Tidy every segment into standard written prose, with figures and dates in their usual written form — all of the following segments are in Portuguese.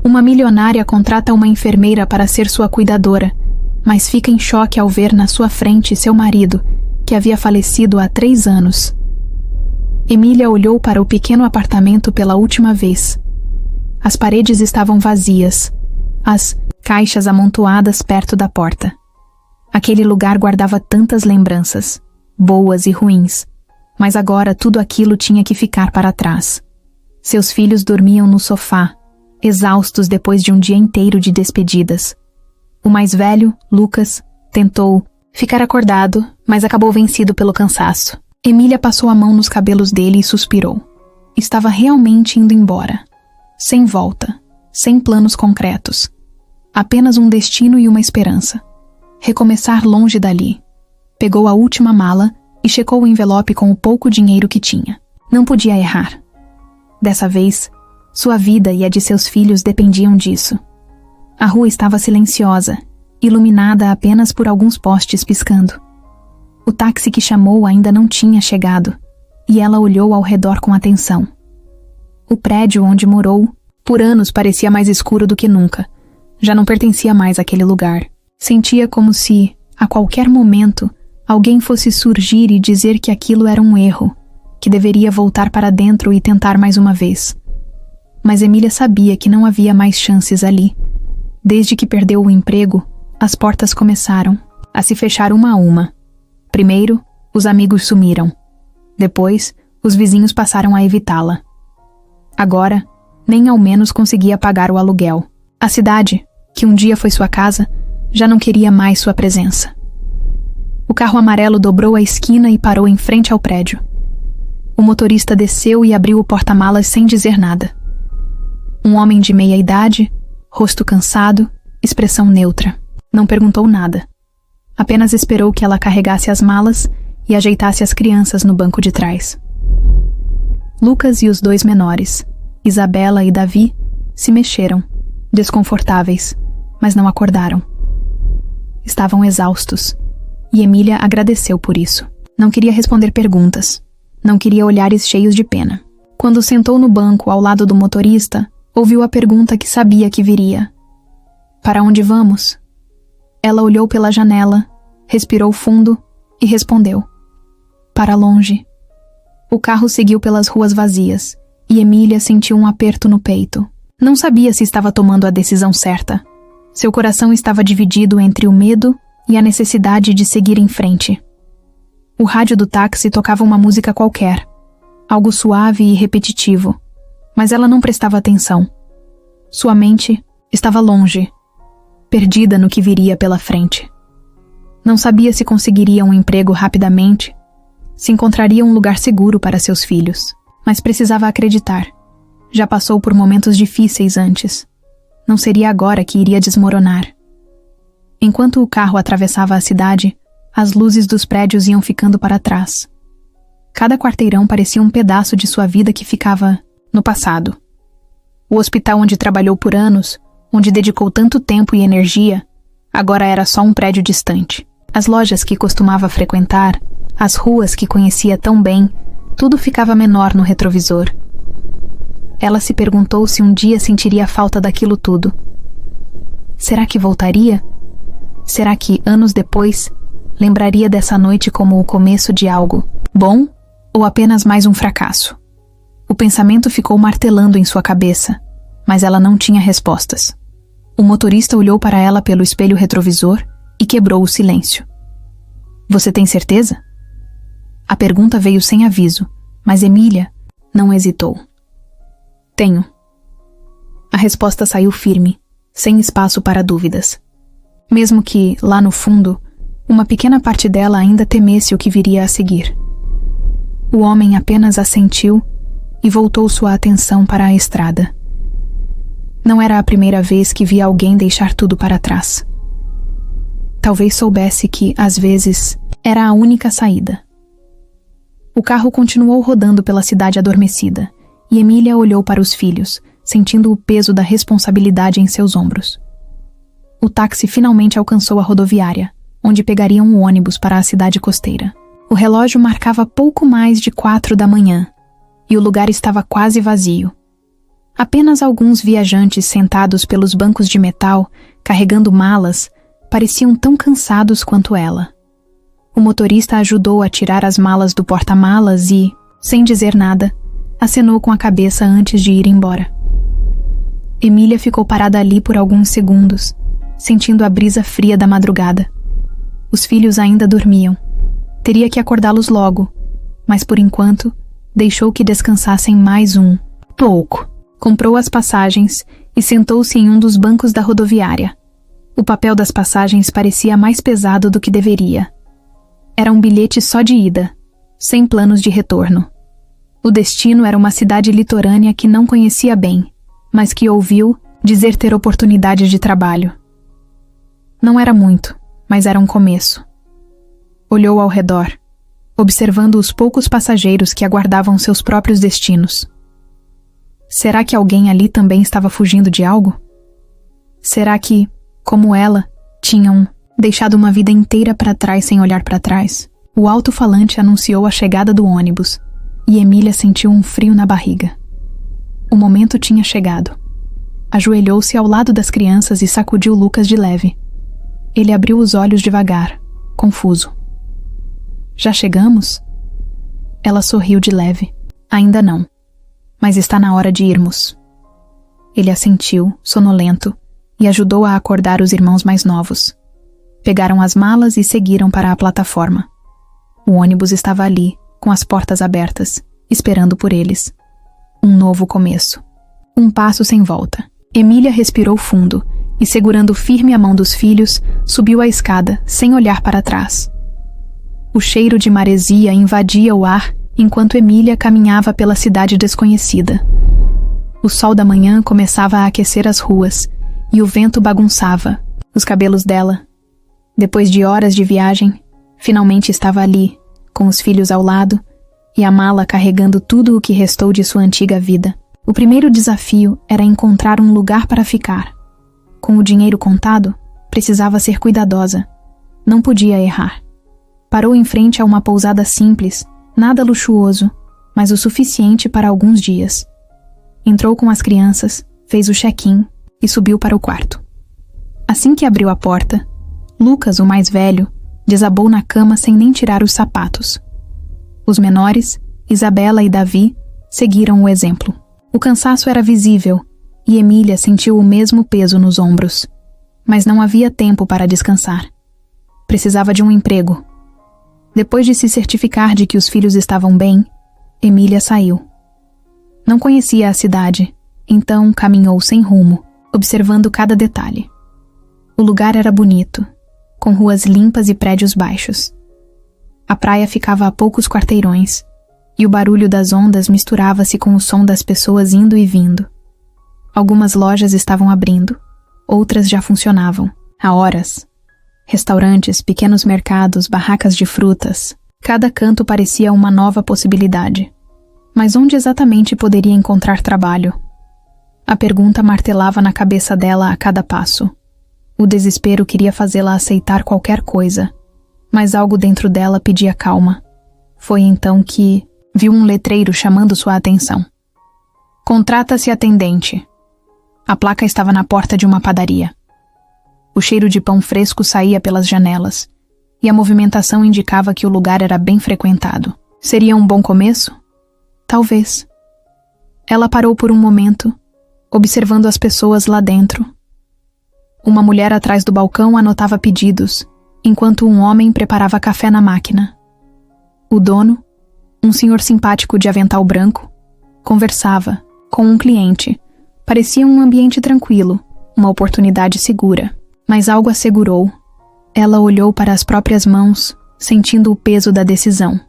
Uma milionária contrata uma enfermeira para ser sua cuidadora, mas fica em choque ao ver na sua frente seu marido, que havia falecido há 3 anos. Emília olhou para o pequeno apartamento pela última vez. As paredes estavam vazias, as caixas amontoadas perto da porta. Aquele lugar guardava tantas lembranças, boas e ruins, mas agora tudo aquilo tinha que ficar para trás. Seus filhos dormiam no sofá, exaustos depois de um dia inteiro de despedidas. O mais velho, Lucas, tentou ficar acordado, mas acabou vencido pelo cansaço. Emília passou a mão nos cabelos dele e suspirou. Estava realmente indo embora. Sem volta, sem planos concretos. Apenas um destino e uma esperança. Recomeçar longe dali. Pegou a última mala e checou o envelope com o pouco dinheiro que tinha. Não podia errar. Dessa vez, sua vida e a de seus filhos dependiam disso. A rua estava silenciosa, iluminada apenas por alguns postes piscando. O táxi que chamou ainda não tinha chegado, e ela olhou ao redor com atenção. O prédio onde morou, por anos parecia mais escuro do que nunca. Já não pertencia mais àquele lugar. Sentia como se, a qualquer momento, alguém fosse surgir e dizer que aquilo era um erro, que deveria voltar para dentro e tentar mais uma vez. Mas Emília sabia que não havia mais chances ali. Desde que perdeu o emprego, as portas começaram a se fechar uma a uma. Primeiro, os amigos sumiram. Depois, os vizinhos passaram a evitá-la. Agora, nem ao menos conseguia pagar o aluguel. A cidade, que um dia foi sua casa, já não queria mais sua presença. O carro amarelo dobrou a esquina e parou em frente ao prédio. O motorista desceu e abriu o porta-malas sem dizer nada. Um homem de meia idade, rosto cansado, expressão neutra. Não perguntou nada. Apenas esperou que ela carregasse as malas e ajeitasse as crianças no banco de trás. Lucas e os 2 menores, Isabela e Davi, se mexeram, desconfortáveis, mas não acordaram. Estavam exaustos, e Emília agradeceu por isso. Não queria responder perguntas, não queria olhares cheios de pena. Quando sentou no banco ao lado do motorista, ouviu a pergunta que sabia que viria. Para onde vamos? Ela olhou pela janela, respirou fundo e respondeu. Para longe. O carro seguiu pelas ruas vazias, e Emília sentiu um aperto no peito. Não sabia se estava tomando a decisão certa. Seu coração estava dividido entre o medo e a necessidade de seguir em frente. O rádio do táxi tocava uma música qualquer, algo suave e repetitivo, mas ela não prestava atenção. Sua mente estava longe, perdida no que viria pela frente. Não sabia se conseguiria um emprego rapidamente, se encontraria um lugar seguro para seus filhos, mas precisava acreditar. Já passou por momentos difíceis antes. Não seria agora que iria desmoronar. Enquanto o carro atravessava a cidade, as luzes dos prédios iam ficando para trás. Cada quarteirão parecia um pedaço de sua vida que ficava no passado. O hospital onde trabalhou por anos, onde dedicou tanto tempo e energia, agora era só um prédio distante. As lojas que costumava frequentar, as ruas que conhecia tão bem, tudo ficava menor no retrovisor. Ela se perguntou se um dia sentiria falta daquilo tudo. Será que voltaria? Será que, anos depois, lembraria dessa noite como o começo de algo bom ou apenas mais um fracasso? O pensamento ficou martelando em sua cabeça, mas ela não tinha respostas. O motorista olhou para ela pelo espelho retrovisor e quebrou o silêncio. Você tem certeza? A pergunta veio sem aviso, mas Emília não hesitou. Tenho. A resposta saiu firme, sem espaço para dúvidas. Mesmo que, lá no fundo, uma pequena parte dela ainda temesse o que viria a seguir. O homem apenas assentiu e voltou sua atenção para a estrada. Não era a primeira vez que via alguém deixar tudo para trás. Talvez soubesse que, às vezes, era a única saída. O carro continuou rodando pela cidade adormecida, e Emília olhou para os filhos, sentindo o peso da responsabilidade em seus ombros. O táxi finalmente alcançou a rodoviária, onde pegariam um ônibus para a cidade costeira. O relógio marcava pouco mais de 4 da manhã, e o lugar estava quase vazio. Apenas alguns viajantes sentados pelos bancos de metal, carregando malas, pareciam tão cansados quanto ela. O motorista ajudou a tirar as malas do porta-malas e, sem dizer nada, acenou com a cabeça antes de ir embora. Emília ficou parada ali por alguns segundos, sentindo a brisa fria da madrugada. Os filhos ainda dormiam. Teria que acordá-los logo, mas por enquanto deixou que descansassem mais um pouco. Comprou as passagens e sentou-se em um dos bancos da rodoviária. O papel das passagens parecia mais pesado do que deveria. Era um bilhete só de ida, sem planos de retorno. O destino era uma cidade litorânea que não conhecia bem, mas que ouviu dizer ter oportunidade de trabalho. Não era muito, mas era um começo. Olhou ao redor, observando os poucos passageiros que aguardavam seus próprios destinos. Será que alguém ali também estava fugindo de algo? Será que, como ela, tinham deixado uma vida inteira para trás sem olhar para trás? O alto-falante anunciou a chegada do ônibus, e Emília sentiu um frio na barriga. O momento tinha chegado. Ajoelhou-se ao lado das crianças e sacudiu Lucas de leve. Ele abriu os olhos devagar, confuso. Já chegamos? Ela sorriu de leve. Ainda não. Mas está na hora de irmos. Ele assentiu, sonolento, e ajudou a acordar os irmãos mais novos. Pegaram as malas e seguiram para a plataforma. O ônibus estava ali, com as portas abertas, esperando por eles. Um novo começo. Um passo sem volta. Emília respirou fundo e, segurando firme a mão dos filhos, subiu a escada, sem olhar para trás. O cheiro de maresia invadia o ar enquanto Emília caminhava pela cidade desconhecida. O sol da manhã começava a aquecer as ruas e o vento bagunçava os cabelos dela. Depois de horas de viagem, finalmente estava ali, com os filhos ao lado e a mala carregando tudo o que restou de sua antiga vida. O primeiro desafio era encontrar um lugar para ficar. Com o dinheiro contado, precisava ser cuidadosa. Não podia errar. Parou em frente a uma pousada simples, nada luxuoso, mas o suficiente para alguns dias. Entrou com as crianças, fez o check-in e subiu para o quarto. Assim que abriu a porta, Lucas, o mais velho, desabou na cama sem nem tirar os sapatos. Os menores, Isabela e Davi, seguiram o exemplo. O cansaço era visível e Emília sentiu o mesmo peso nos ombros. Mas não havia tempo para descansar. Precisava de um emprego. Depois de se certificar de que os filhos estavam bem, Emília saiu. Não conhecia a cidade, então caminhou sem rumo, observando cada detalhe. O lugar era bonito, com ruas limpas e prédios baixos. A praia ficava a poucos quarteirões, e o barulho das ondas misturava-se com o som das pessoas indo e vindo. Algumas lojas estavam abrindo, outras já funcionavam, há horas. Restaurantes, pequenos mercados, barracas de frutas. Cada canto parecia uma nova possibilidade. Mas onde exatamente poderia encontrar trabalho? A pergunta martelava na cabeça dela a cada passo. O desespero queria fazê-la aceitar qualquer coisa, mas algo dentro dela pedia calma. Foi então que viu um letreiro chamando sua atenção. Contrata-se atendente. A placa estava na porta de uma padaria. O cheiro de pão fresco saía pelas janelas, e a movimentação indicava que o lugar era bem frequentado. Seria um bom começo? Talvez. Ela parou por um momento, observando as pessoas lá dentro. Uma mulher atrás do balcão anotava pedidos, enquanto um homem preparava café na máquina. O dono, um senhor simpático de avental branco, conversava com um cliente. Parecia um ambiente tranquilo, uma oportunidade segura. Mas algo a segurou. Ela olhou para as próprias mãos, sentindo o peso da decisão.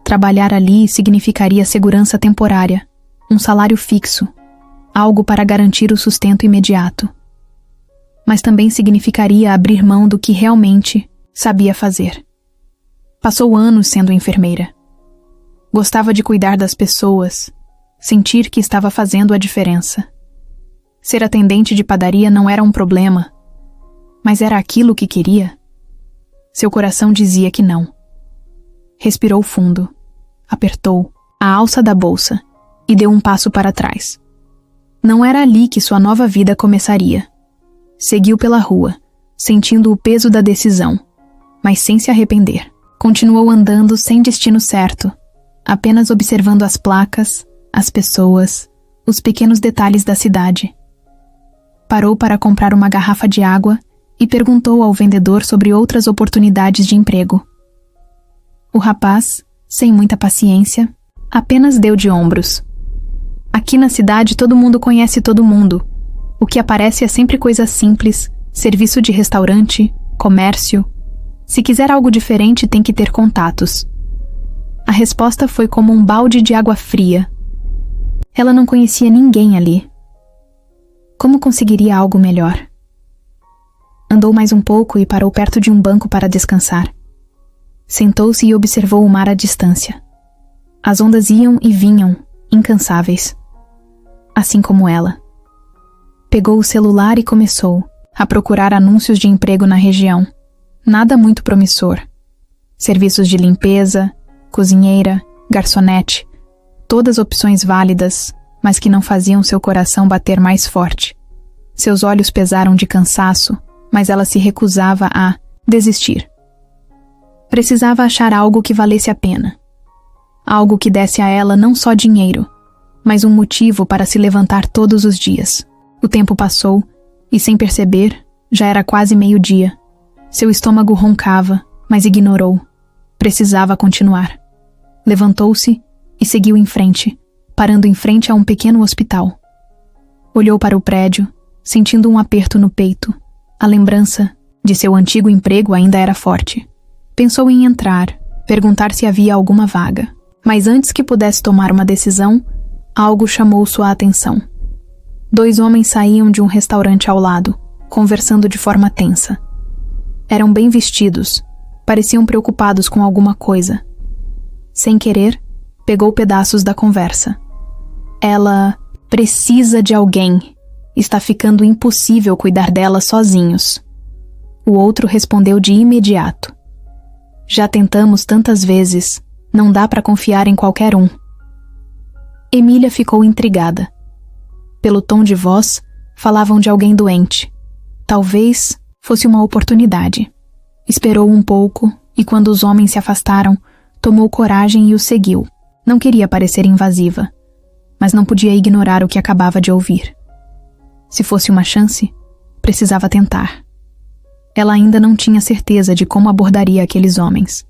Trabalhar ali significaria segurança temporária, um salário fixo, algo para garantir o sustento imediato. Mas também significaria abrir mão do que realmente sabia fazer. Passou anos sendo enfermeira. Gostava de cuidar das pessoas, sentir que estava fazendo a diferença. Ser atendente de padaria não era um problema, mas era aquilo que queria? Seu coração dizia que não. Respirou fundo, apertou a alça da bolsa e deu um passo para trás. Não era ali que sua nova vida começaria. Seguiu pela rua, sentindo o peso da decisão, mas sem se arrepender. Continuou andando sem destino certo, apenas observando as placas, as pessoas, os pequenos detalhes da cidade. Parou para comprar uma garrafa de água e perguntou ao vendedor sobre outras oportunidades de emprego. O rapaz, sem muita paciência, apenas deu de ombros. Aqui na cidade todo mundo conhece todo mundo. O que aparece é sempre coisa simples, serviço de restaurante, comércio. Se quiser algo diferente, tem que ter contatos. A resposta foi como um balde de água fria. Ela não conhecia ninguém ali. Como conseguiria algo melhor? Andou mais um pouco e parou perto de um banco para descansar. Sentou-se e observou o mar à distância. As ondas iam e vinham, incansáveis. Assim como ela. Pegou o celular e começou a procurar anúncios de emprego na região. Nada muito promissor. Serviços de limpeza, cozinheira, garçonete. Todas opções válidas, mas que não faziam seu coração bater mais forte. Seus olhos pesaram de cansaço, mas ela se recusava a desistir. Precisava achar algo que valesse a pena. Algo que desse a ela não só dinheiro, mas um motivo para se levantar todos os dias. O tempo passou, e sem perceber, já era quase meio-dia. Seu estômago roncava, mas ignorou. Precisava continuar. Levantou-se e seguiu em frente, parando em frente a um pequeno hospital. Olhou para o prédio, sentindo um aperto no peito. A lembrança de seu antigo emprego ainda era forte. Pensou em entrar, perguntar se havia alguma vaga. Mas antes que pudesse tomar uma decisão, algo chamou sua atenção. 2 homens saíam de um restaurante ao lado, conversando de forma tensa. Eram bem vestidos, pareciam preocupados com alguma coisa. Sem querer, pegou pedaços da conversa. Ela precisa de alguém. Está ficando impossível cuidar dela sozinhos. O outro respondeu de imediato. Já tentamos tantas vezes, não dá para confiar em qualquer um. Emília ficou intrigada. Pelo tom de voz, falavam de alguém doente. Talvez fosse uma oportunidade. Esperou um pouco e, quando os homens se afastaram, tomou coragem e os seguiu. Não queria parecer invasiva, mas não podia ignorar o que acabava de ouvir. Se fosse uma chance, precisava tentar. Ela ainda não tinha certeza de como abordaria aqueles homens.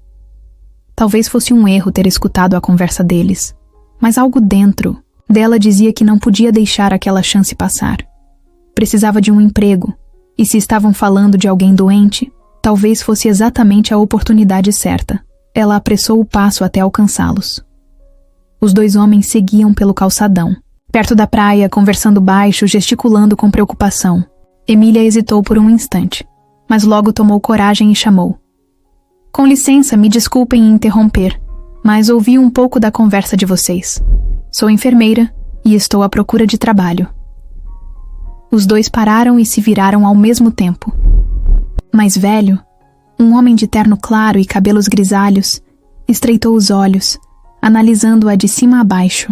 Talvez fosse um erro ter escutado a conversa deles, mas algo dentro dela dizia que não podia deixar aquela chance passar. Precisava de um emprego, e se estavam falando de alguém doente, talvez fosse exatamente a oportunidade certa. Ela apressou o passo até alcançá-los. Os 2 homens seguiam pelo calçadão, perto da praia, conversando baixo, gesticulando com preocupação. Emília hesitou por um instante, mas logo tomou coragem e chamou. Com licença, me desculpem interromper, mas ouvi um pouco da conversa de vocês. Sou enfermeira e estou à procura de trabalho. Os 2 pararam e se viraram ao mesmo tempo. Mais velho, um homem de terno claro e cabelos grisalhos, estreitou os olhos, analisando-a de cima a baixo.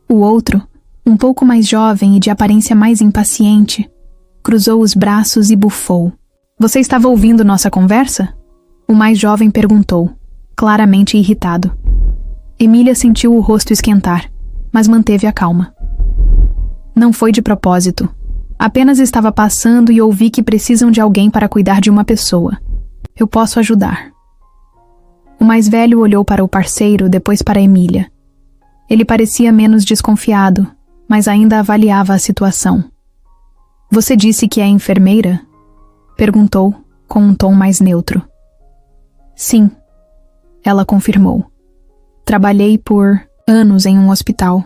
O outro, um pouco mais jovem e de aparência mais impaciente, cruzou os braços e bufou. Você estava ouvindo nossa conversa? O mais jovem perguntou, claramente irritado. Emília sentiu o rosto esquentar, mas manteve a calma. Não foi de propósito. Apenas estava passando e ouvi que precisam de alguém para cuidar de uma pessoa. Eu posso ajudar. O mais velho olhou para o parceiro, depois para Emília. Ele parecia menos desconfiado, mas ainda avaliava a situação. Você disse que é enfermeira? Perguntou, com um tom mais neutro. Sim, ela confirmou. Trabalhei por anos em um hospital.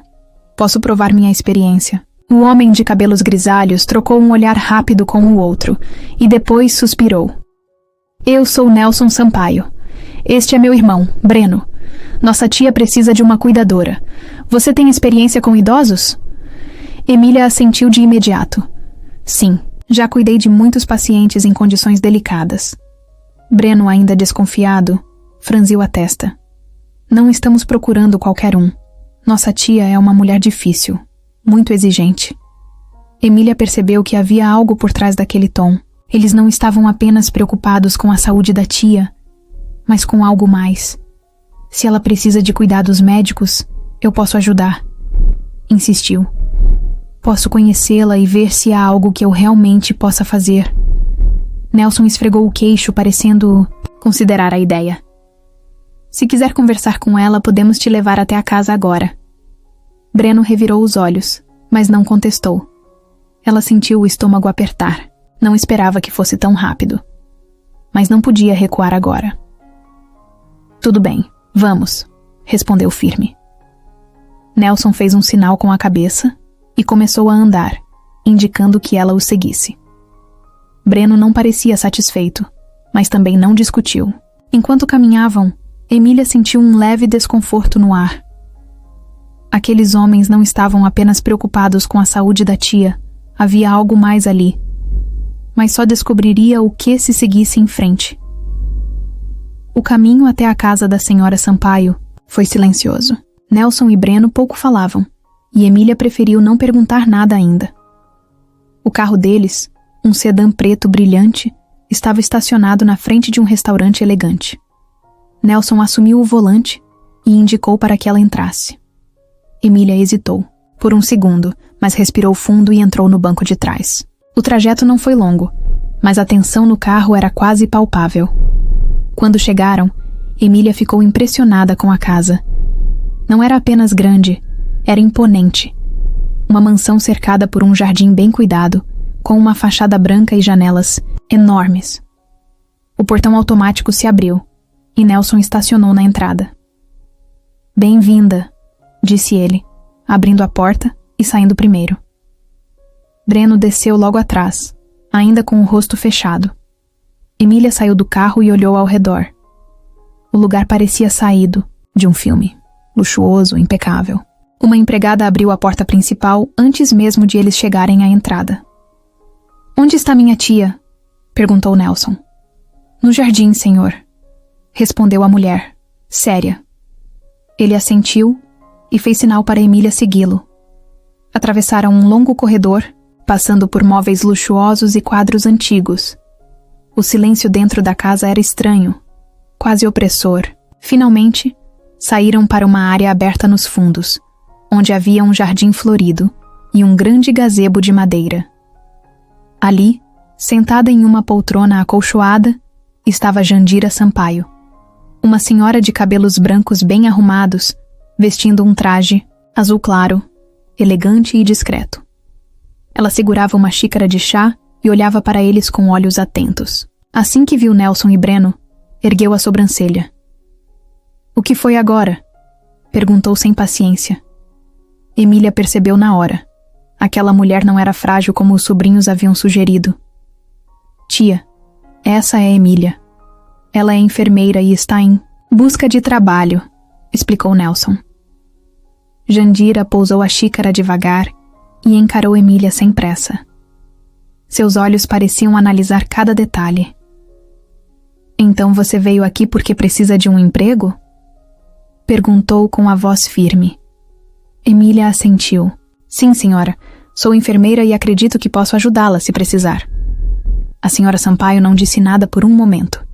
Posso provar minha experiência. O homem de cabelos grisalhos trocou um olhar rápido com o outro e depois suspirou. Eu sou Nelson Sampaio. Este é meu irmão, Breno. Nossa tia precisa de uma cuidadora. Você tem experiência com idosos? Emília assentiu de imediato. Sim, já cuidei de muitos pacientes em condições delicadas. Breno, ainda desconfiado, franziu a testa. Não estamos procurando qualquer um. Nossa tia é uma mulher difícil. muito exigente. Emília percebeu que havia algo por trás daquele tom. Eles não estavam apenas preocupados com a saúde da tia, mas com algo mais. Se ela precisa de cuidados médicos, eu posso ajudar, insistiu. Posso conhecê-la e ver se há algo que eu realmente possa fazer. Nelson esfregou o queixo, parecendo considerar a ideia. Se quiser conversar com ela, podemos te levar até a casa agora. Breno revirou os olhos, mas não contestou. Ela sentiu o estômago apertar. Não esperava que fosse tão rápido. Mas não podia recuar agora. Tudo bem, vamos, respondeu firme. Nelson fez um sinal com a cabeça e começou a andar, indicando que ela o seguisse. Breno não parecia satisfeito, mas também não discutiu. Enquanto caminhavam, Emília sentiu um leve desconforto no ar. Aqueles homens não estavam apenas preocupados com a saúde da tia, havia algo mais ali. Mas só descobriria o que se seguisse em frente. O caminho até a casa da senhora Sampaio foi silencioso. Nelson e Breno pouco falavam, e Emília preferiu não perguntar nada ainda. O carro deles, um sedã preto brilhante, estava estacionado na frente de um restaurante elegante. Nelson assumiu o volante e indicou para que ela entrasse. Emília hesitou, por um segundo, mas respirou fundo e entrou no banco de trás. O trajeto não foi longo, mas a tensão no carro era quase palpável. Quando chegaram, Emília ficou impressionada com a casa. Não era apenas grande, era imponente. Uma mansão cercada por um jardim bem cuidado, com uma fachada branca e janelas enormes. O portão automático se abriu, e Nelson estacionou na entrada. "Bem-vinda", disse ele, abrindo a porta e saindo primeiro. Breno desceu logo atrás, ainda com o rosto fechado. Emília saiu do carro e olhou ao redor. O lugar parecia saído de um filme, luxuoso, impecável. Uma empregada abriu a porta principal antes mesmo de eles chegarem à entrada. "Onde está minha tia?", perguntou Nelson. "No jardim, senhor", respondeu a mulher, séria. Ele assentiu e fez sinal para Emília segui-lo. Atravessaram um longo corredor, passando por móveis luxuosos e quadros antigos. O silêncio dentro da casa era estranho, quase opressor. Finalmente, saíram para uma área aberta nos fundos, onde havia um jardim florido e um grande gazebo de madeira. Ali, sentada em uma poltrona acolchoada, estava Jandira Sampaio, uma senhora de cabelos brancos bem arrumados, vestindo um traje azul claro, elegante e discreto. Ela segurava uma xícara de chá e olhava para eles com olhos atentos. Assim que viu Nelson e Breno, ergueu a sobrancelha. "O que foi agora?", perguntou sem paciência. Emília percebeu na hora. Aquela mulher não era frágil como os sobrinhos haviam sugerido. "Tia, essa é Emília. Ela é enfermeira e está em busca de trabalho", explicou Nelson. Jandira pousou a xícara devagar e encarou Emília sem pressa. Seus olhos pareciam analisar cada detalhe. "Então você veio aqui porque precisa de um emprego?", perguntou com a voz firme. Emília assentiu. "Sim, senhora. Sou enfermeira e acredito que posso ajudá-la se precisar." A senhora Sampaio não disse nada por um momento.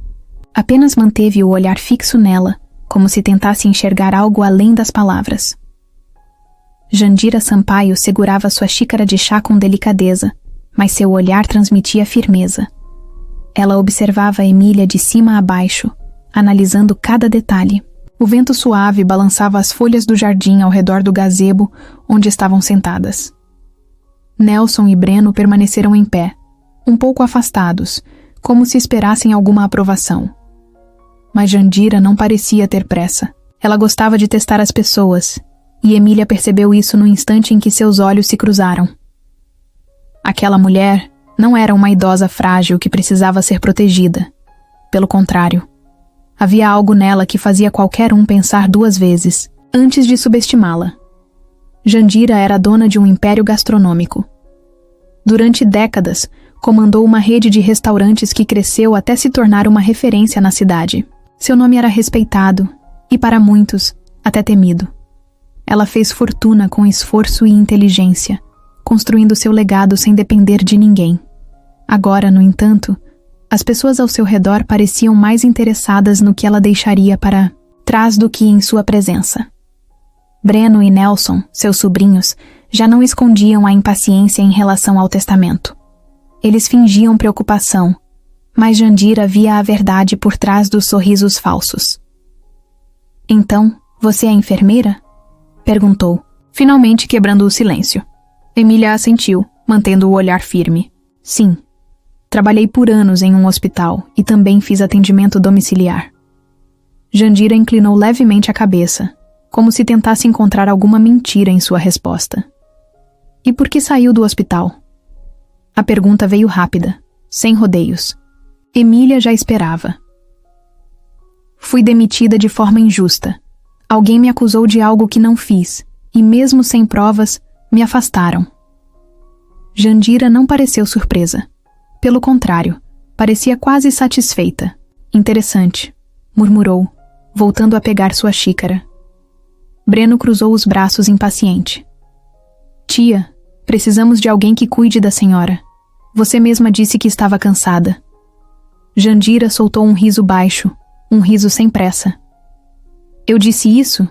Apenas manteve o olhar fixo nela, como se tentasse enxergar algo além das palavras. Jandira Sampaio segurava sua xícara de chá com delicadeza, mas seu olhar transmitia firmeza. Ela observava Emília de cima a baixo, analisando cada detalhe. O vento suave balançava as folhas do jardim ao redor do gazebo onde estavam sentadas. Nelson e Breno permaneceram em pé, um pouco afastados, como se esperassem alguma aprovação. Mas Jandira não parecia ter pressa. Ela gostava de testar as pessoas, e Emília percebeu isso no instante em que seus olhos se cruzaram. Aquela mulher não era uma idosa frágil que precisava ser protegida. Pelo contrário, havia algo nela que fazia qualquer um pensar duas vezes, antes de subestimá-la. Jandira era dona de um império gastronômico. Durante décadas, comandou uma rede de restaurantes que cresceu até se tornar uma referência na cidade. Seu nome era respeitado e, para muitos, até temido. ela fez fortuna com esforço e inteligência, construindo seu legado sem depender de ninguém. Agora, no entanto, as pessoas ao seu redor pareciam mais interessadas no que ela deixaria para trás do que em sua presença. Breno e Nelson, seus sobrinhos, já não escondiam a impaciência em relação ao testamento. Eles fingiam preocupação, mas Jandira via a verdade por trás dos sorrisos falsos. "Então, você é enfermeira?" perguntou, finalmente quebrando o silêncio. Emília assentiu, mantendo o olhar firme. "Sim. Trabalhei por anos em um hospital e também fiz atendimento domiciliar." Jandira inclinou levemente a cabeça, como se tentasse encontrar alguma mentira em sua resposta. "E por que saiu do hospital?" A pergunta veio rápida, sem rodeios. Emília já esperava. "Fui demitida de forma injusta. Alguém me acusou de algo que não fiz, e mesmo sem provas, me afastaram." Jandira não pareceu surpresa. Pelo contrário, parecia quase satisfeita. "Interessante", murmurou, voltando a pegar sua xícara. Breno cruzou os braços impaciente. "Tia, precisamos de alguém que cuide da senhora. Você mesma disse que estava cansada." Jandira soltou um riso baixo, um riso sem pressa. "Eu disse isso?"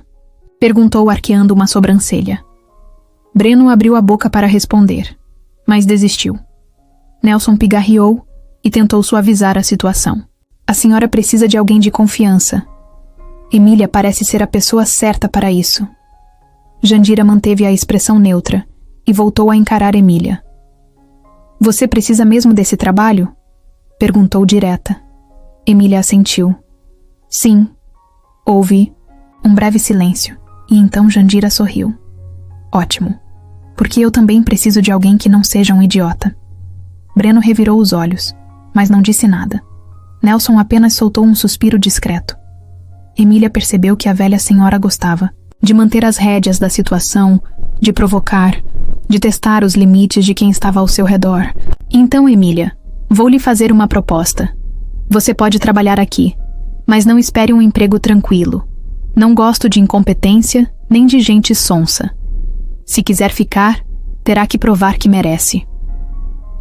perguntou arqueando uma sobrancelha. Breno abriu a boca para responder, mas desistiu. Nelson pigarreou e tentou suavizar a situação. "A senhora precisa de alguém de confiança. Emília parece ser a pessoa certa para isso." Jandira manteve a expressão neutra e voltou a encarar Emília. "Você precisa mesmo desse trabalho?" perguntou direta. Emília assentiu. "Sim." Houve um breve silêncio, e então Jandira sorriu. "Ótimo, porque eu também preciso de alguém que não seja um idiota." Breno revirou os olhos, mas não disse nada. Nelson apenas soltou um suspiro discreto. Emília percebeu que a velha senhora gostava de manter as rédeas da situação, de provocar, de testar os limites de quem estava ao seu redor. "Então, Emília, vou lhe fazer uma proposta. Você pode trabalhar aqui, mas não espere um emprego tranquilo. Não gosto de incompetência nem de gente sonsa. Se quiser ficar, terá que provar que merece."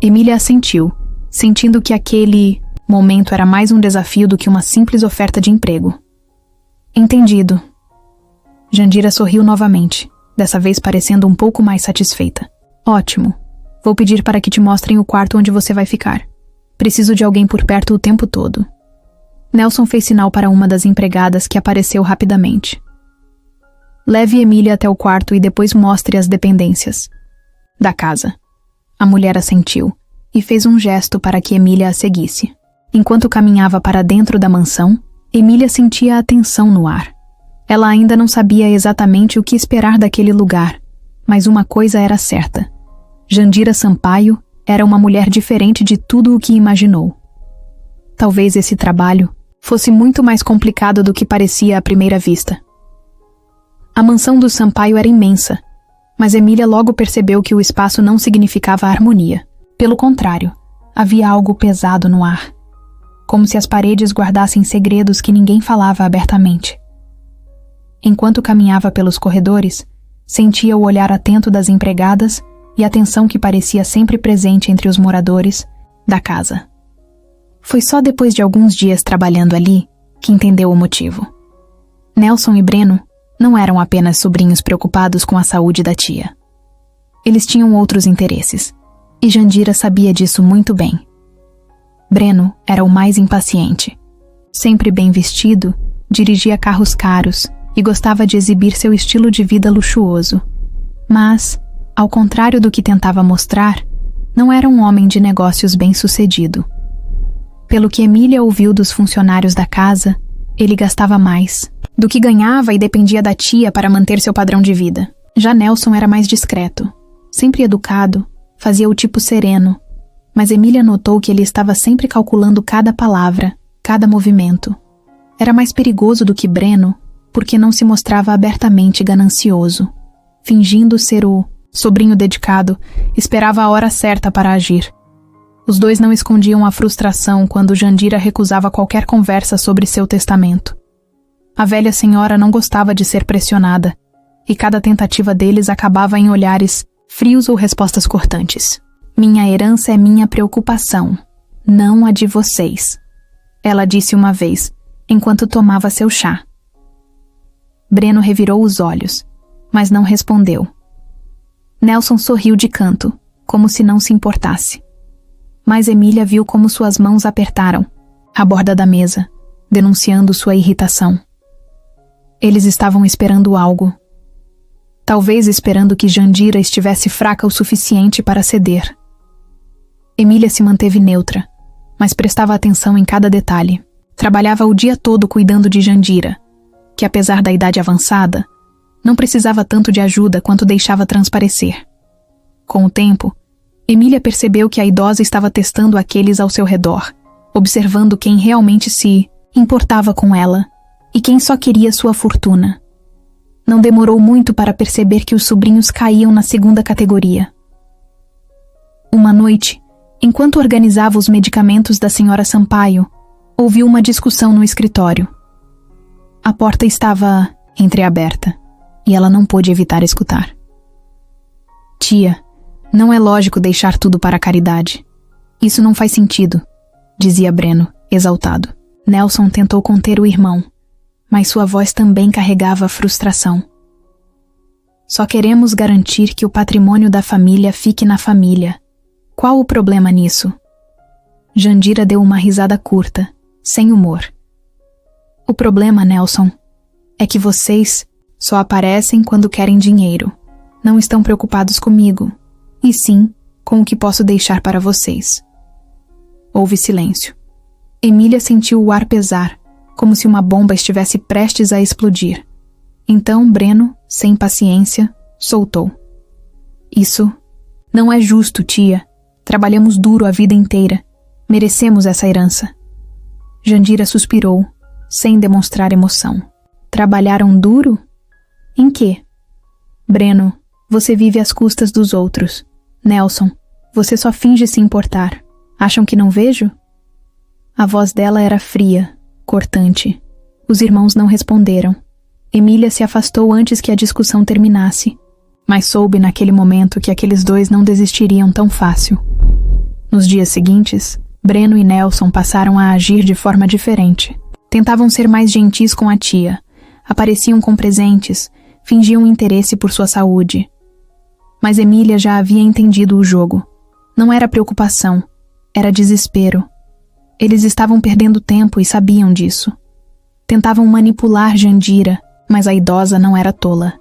Emília assentiu, sentindo que aquele momento era mais um desafio do que uma simples oferta de emprego. "Entendido." Jandira sorriu novamente, dessa vez parecendo um pouco mais satisfeita. "Ótimo. Vou pedir para que te mostrem o quarto onde você vai ficar. Preciso de alguém por perto o tempo todo." Nelson fez sinal para uma das empregadas que apareceu rapidamente. "Leve Emília até o quarto e depois mostre as dependências da casa." A mulher assentiu e fez um gesto para que Emília a seguisse. Enquanto caminhava para dentro da mansão, Emília sentia a tensão no ar. Ela ainda não sabia exatamente o que esperar daquele lugar, mas uma coisa era certa. Jandira Sampaio era uma mulher diferente de tudo o que imaginou. Talvez esse trabalho fosse muito mais complicado do que parecia à primeira vista. A mansão do Sampaio era imensa, mas Emília logo percebeu que o espaço não significava harmonia. Pelo contrário, havia algo pesado no ar, como se as paredes guardassem segredos que ninguém falava abertamente. Enquanto caminhava pelos corredores, sentia o olhar atento das empregadas e a tensão que parecia sempre presente entre os moradores da casa. Foi só depois de alguns dias trabalhando ali que entendeu o motivo. Nelson e Breno não eram apenas sobrinhos preocupados com a saúde da tia. Eles tinham outros interesses, e Jandira sabia disso muito bem. Breno era o mais impaciente. Sempre bem vestido, dirigia carros caros e gostava de exibir seu estilo de vida luxuoso. Mas, ao contrário do que tentava mostrar, não era um homem de negócios bem-sucedido. Pelo que Emília ouviu dos funcionários da casa, ele gastava mais do que ganhava e dependia da tia para manter seu padrão de vida. Já Nelson era mais discreto, sempre educado, fazia o tipo sereno, mas Emília notou que ele estava sempre calculando cada palavra, cada movimento. Era mais perigoso do que Breno, porque não se mostrava abertamente ganancioso. Fingindo ser o sobrinho dedicado, esperava a hora certa para agir. Os dois não escondiam a frustração quando Jandira recusava qualquer conversa sobre seu testamento. A velha senhora não gostava de ser pressionada, e cada tentativa deles acabava em olhares frios ou respostas cortantes. Minha herança é minha preocupação, não a de vocês, ela disse uma vez, enquanto tomava seu chá. Breno revirou os olhos, mas não respondeu. Nelson sorriu de canto, como se não se importasse. Mas Emília viu como suas mãos apertaram a borda da mesa, denunciando sua irritação. Eles estavam esperando algo. Talvez esperando que Jandira estivesse fraca o suficiente para ceder. Emília se manteve neutra, mas prestava atenção em cada detalhe. Trabalhava o dia todo cuidando de Jandira, que apesar da idade avançada, não precisava tanto de ajuda quanto deixava transparecer. Com o tempo, Emília percebeu que a idosa estava testando aqueles ao seu redor, observando quem realmente se importava com ela e quem só queria sua fortuna. Não demorou muito para perceber que os sobrinhos caíam na segunda categoria. Uma noite, enquanto organizava os medicamentos da senhora Sampaio, ouviu uma discussão no escritório. A porta estava entreaberta e ela não pôde evitar escutar. Tia, não é lógico deixar tudo para a caridade. Isso não faz sentido, dizia Breno, exaltado. Nelson tentou conter o irmão, mas sua voz também carregava frustração. Só queremos garantir que o patrimônio da família fique na família. Qual o problema nisso? Jandira deu uma risada curta, sem humor. O problema, Nelson, é que vocês só aparecem quando querem dinheiro. Não estão preocupados comigo, e sim com o que posso deixar para vocês. Houve silêncio. Emília sentiu o ar pesar, como se uma bomba estivesse prestes a explodir. Então Breno, sem paciência, soltou. Isso não é justo, tia. Trabalhamos duro a vida inteira. Merecemos essa herança. Jandira suspirou, sem demonstrar emoção. Trabalharam duro? Em quê? Breno, você vive às custas dos outros. Nelson, você só finge se importar. Acham que não vejo? A voz dela era fria, cortante. Os irmãos não responderam. Emília se afastou antes que a discussão terminasse, mas soube naquele momento que aqueles dois não desistiriam tão fácil. Nos dias seguintes, Breno e Nelson passaram a agir de forma diferente. Tentavam ser mais gentis com a tia, apareciam com presentes, fingiam interesse por sua saúde. Mas Emília já havia entendido o jogo. Não era preocupação, era desespero. Eles estavam perdendo tempo e sabiam disso. Tentavam manipular Jandira, mas a idosa não era tola.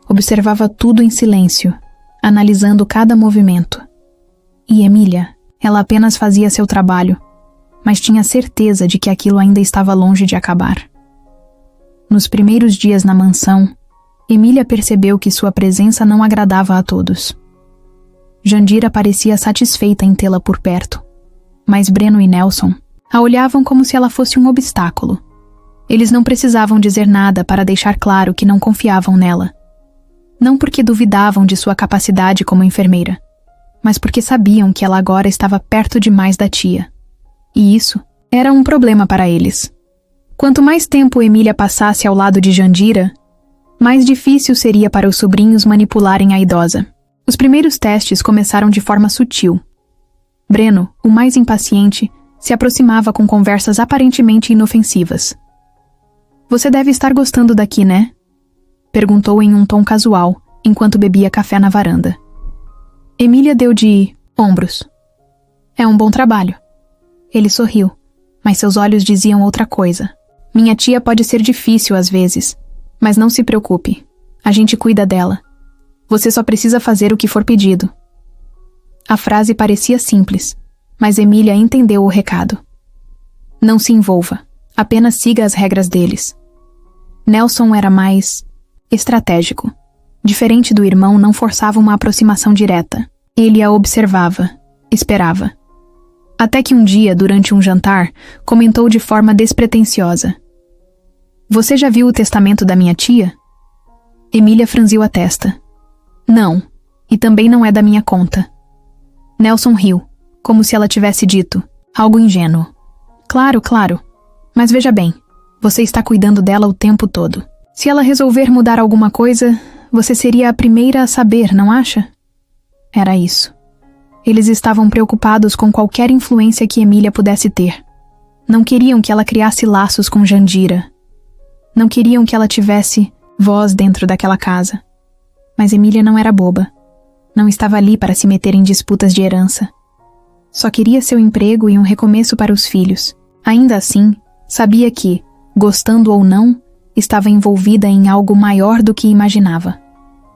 Observava tudo em silêncio, analisando cada movimento. E Emília, ela apenas fazia seu trabalho, mas tinha certeza de que aquilo ainda estava longe de acabar. Nos primeiros dias na mansão, Emília percebeu que sua presença não agradava a todos. Jandira parecia satisfeita em tê-la por perto, mas Breno e Nelson a olhavam como se ela fosse um obstáculo. Eles não precisavam dizer nada para deixar claro que não confiavam nela. Não porque duvidavam de sua capacidade como enfermeira, mas porque sabiam que ela agora estava perto demais da tia. E isso era um problema para eles. Quanto mais tempo Emília passasse ao lado de Jandira, mais difícil seria para os sobrinhos manipularem a idosa. Os primeiros testes começaram de forma sutil. Breno, o mais impaciente, se aproximava com conversas aparentemente inofensivas. Você deve estar gostando daqui, né? Perguntou em um tom casual, enquanto bebia café na varanda. Emília deu de ombros. É um bom trabalho. Ele sorriu, mas seus olhos diziam outra coisa. Minha tia pode ser difícil às vezes, mas não se preocupe. A gente cuida dela. Você só precisa fazer o que for pedido. A frase parecia simples, mas Emília entendeu o recado. Não se envolva. Apenas siga as regras deles. Nelson era mais estratégico. Diferente do irmão, não forçava uma aproximação direta. Ele a observava, esperava. Até que um dia, durante um jantar, comentou de forma despretensiosa. Você já viu o testamento da minha tia? Emília franziu a testa. Não, e também não é da minha conta. Nelson riu, como se ela tivesse dito, algo ingênuo. Claro, claro. Mas veja bem, você está cuidando dela o tempo todo. Se ela resolver mudar alguma coisa, você seria a primeira a saber, não acha? Era isso. Eles estavam preocupados com qualquer influência que Emília pudesse ter. Não queriam que ela criasse laços com Jandira. Não queriam que ela tivesse voz dentro daquela casa. Mas Emília não era boba. Não estava ali para se meter em disputas de herança. Só queria seu emprego e um recomeço para os filhos. Ainda assim, sabia que, gostando ou não, estava envolvida em algo maior do que imaginava.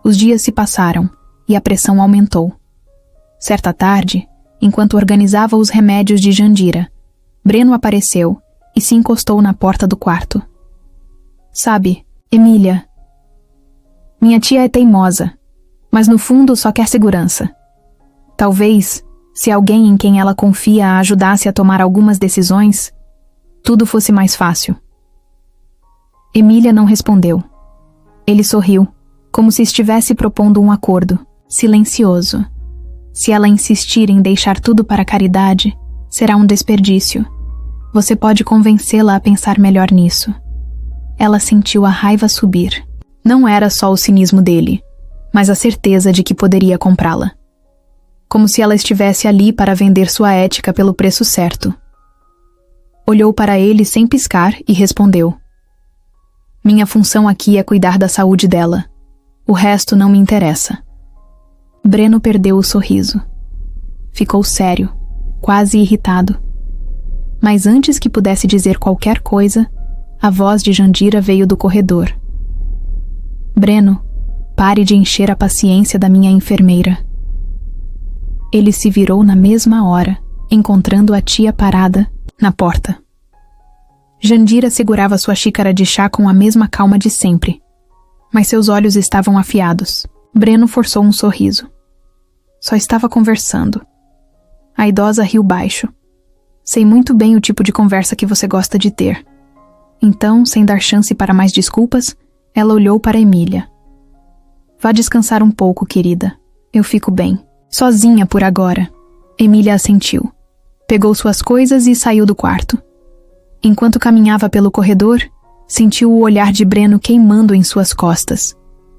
Os dias se passaram e a pressão aumentou. Certa tarde, enquanto organizava os remédios de Jandira, Breno apareceu e se encostou na porta do quarto. Sabe, Emília, minha tia é teimosa, mas no fundo só quer segurança. Talvez, se alguém em quem ela confia a ajudasse a tomar algumas decisões, tudo fosse mais fácil. Emília não respondeu. Ele sorriu, como se estivesse propondo um acordo, silencioso. Se ela insistir em deixar tudo para a caridade, será um desperdício. Você pode convencê-la a pensar melhor nisso. Ela sentiu a raiva subir. Não era só o cinismo dele, mas a certeza de que poderia comprá-la. Como se ela estivesse ali para vender sua ética pelo preço certo. Olhou para ele sem piscar e respondeu: minha função aqui é cuidar da saúde dela. O resto não me interessa. Breno perdeu o sorriso. Ficou sério, quase irritado. Mas antes que pudesse dizer qualquer coisa, a voz de Jandira veio do corredor. Breno, pare de encher a paciência da minha enfermeira. Ele se virou na mesma hora, encontrando a tia parada na porta. Jandira segurava sua xícara de chá com a mesma calma de sempre, mas seus olhos estavam afiados. Breno forçou um sorriso. Só estava conversando. A idosa riu baixo. Sei muito bem o tipo de conversa que você gosta de ter. Então, sem dar chance para mais desculpas, ela olhou para Emília. Vá descansar um pouco, querida. Eu fico bem. Sozinha por agora. Emília assentiu. Pegou suas coisas e saiu do quarto. Enquanto caminhava pelo corredor, sentiu o olhar de Breno queimando em suas costas.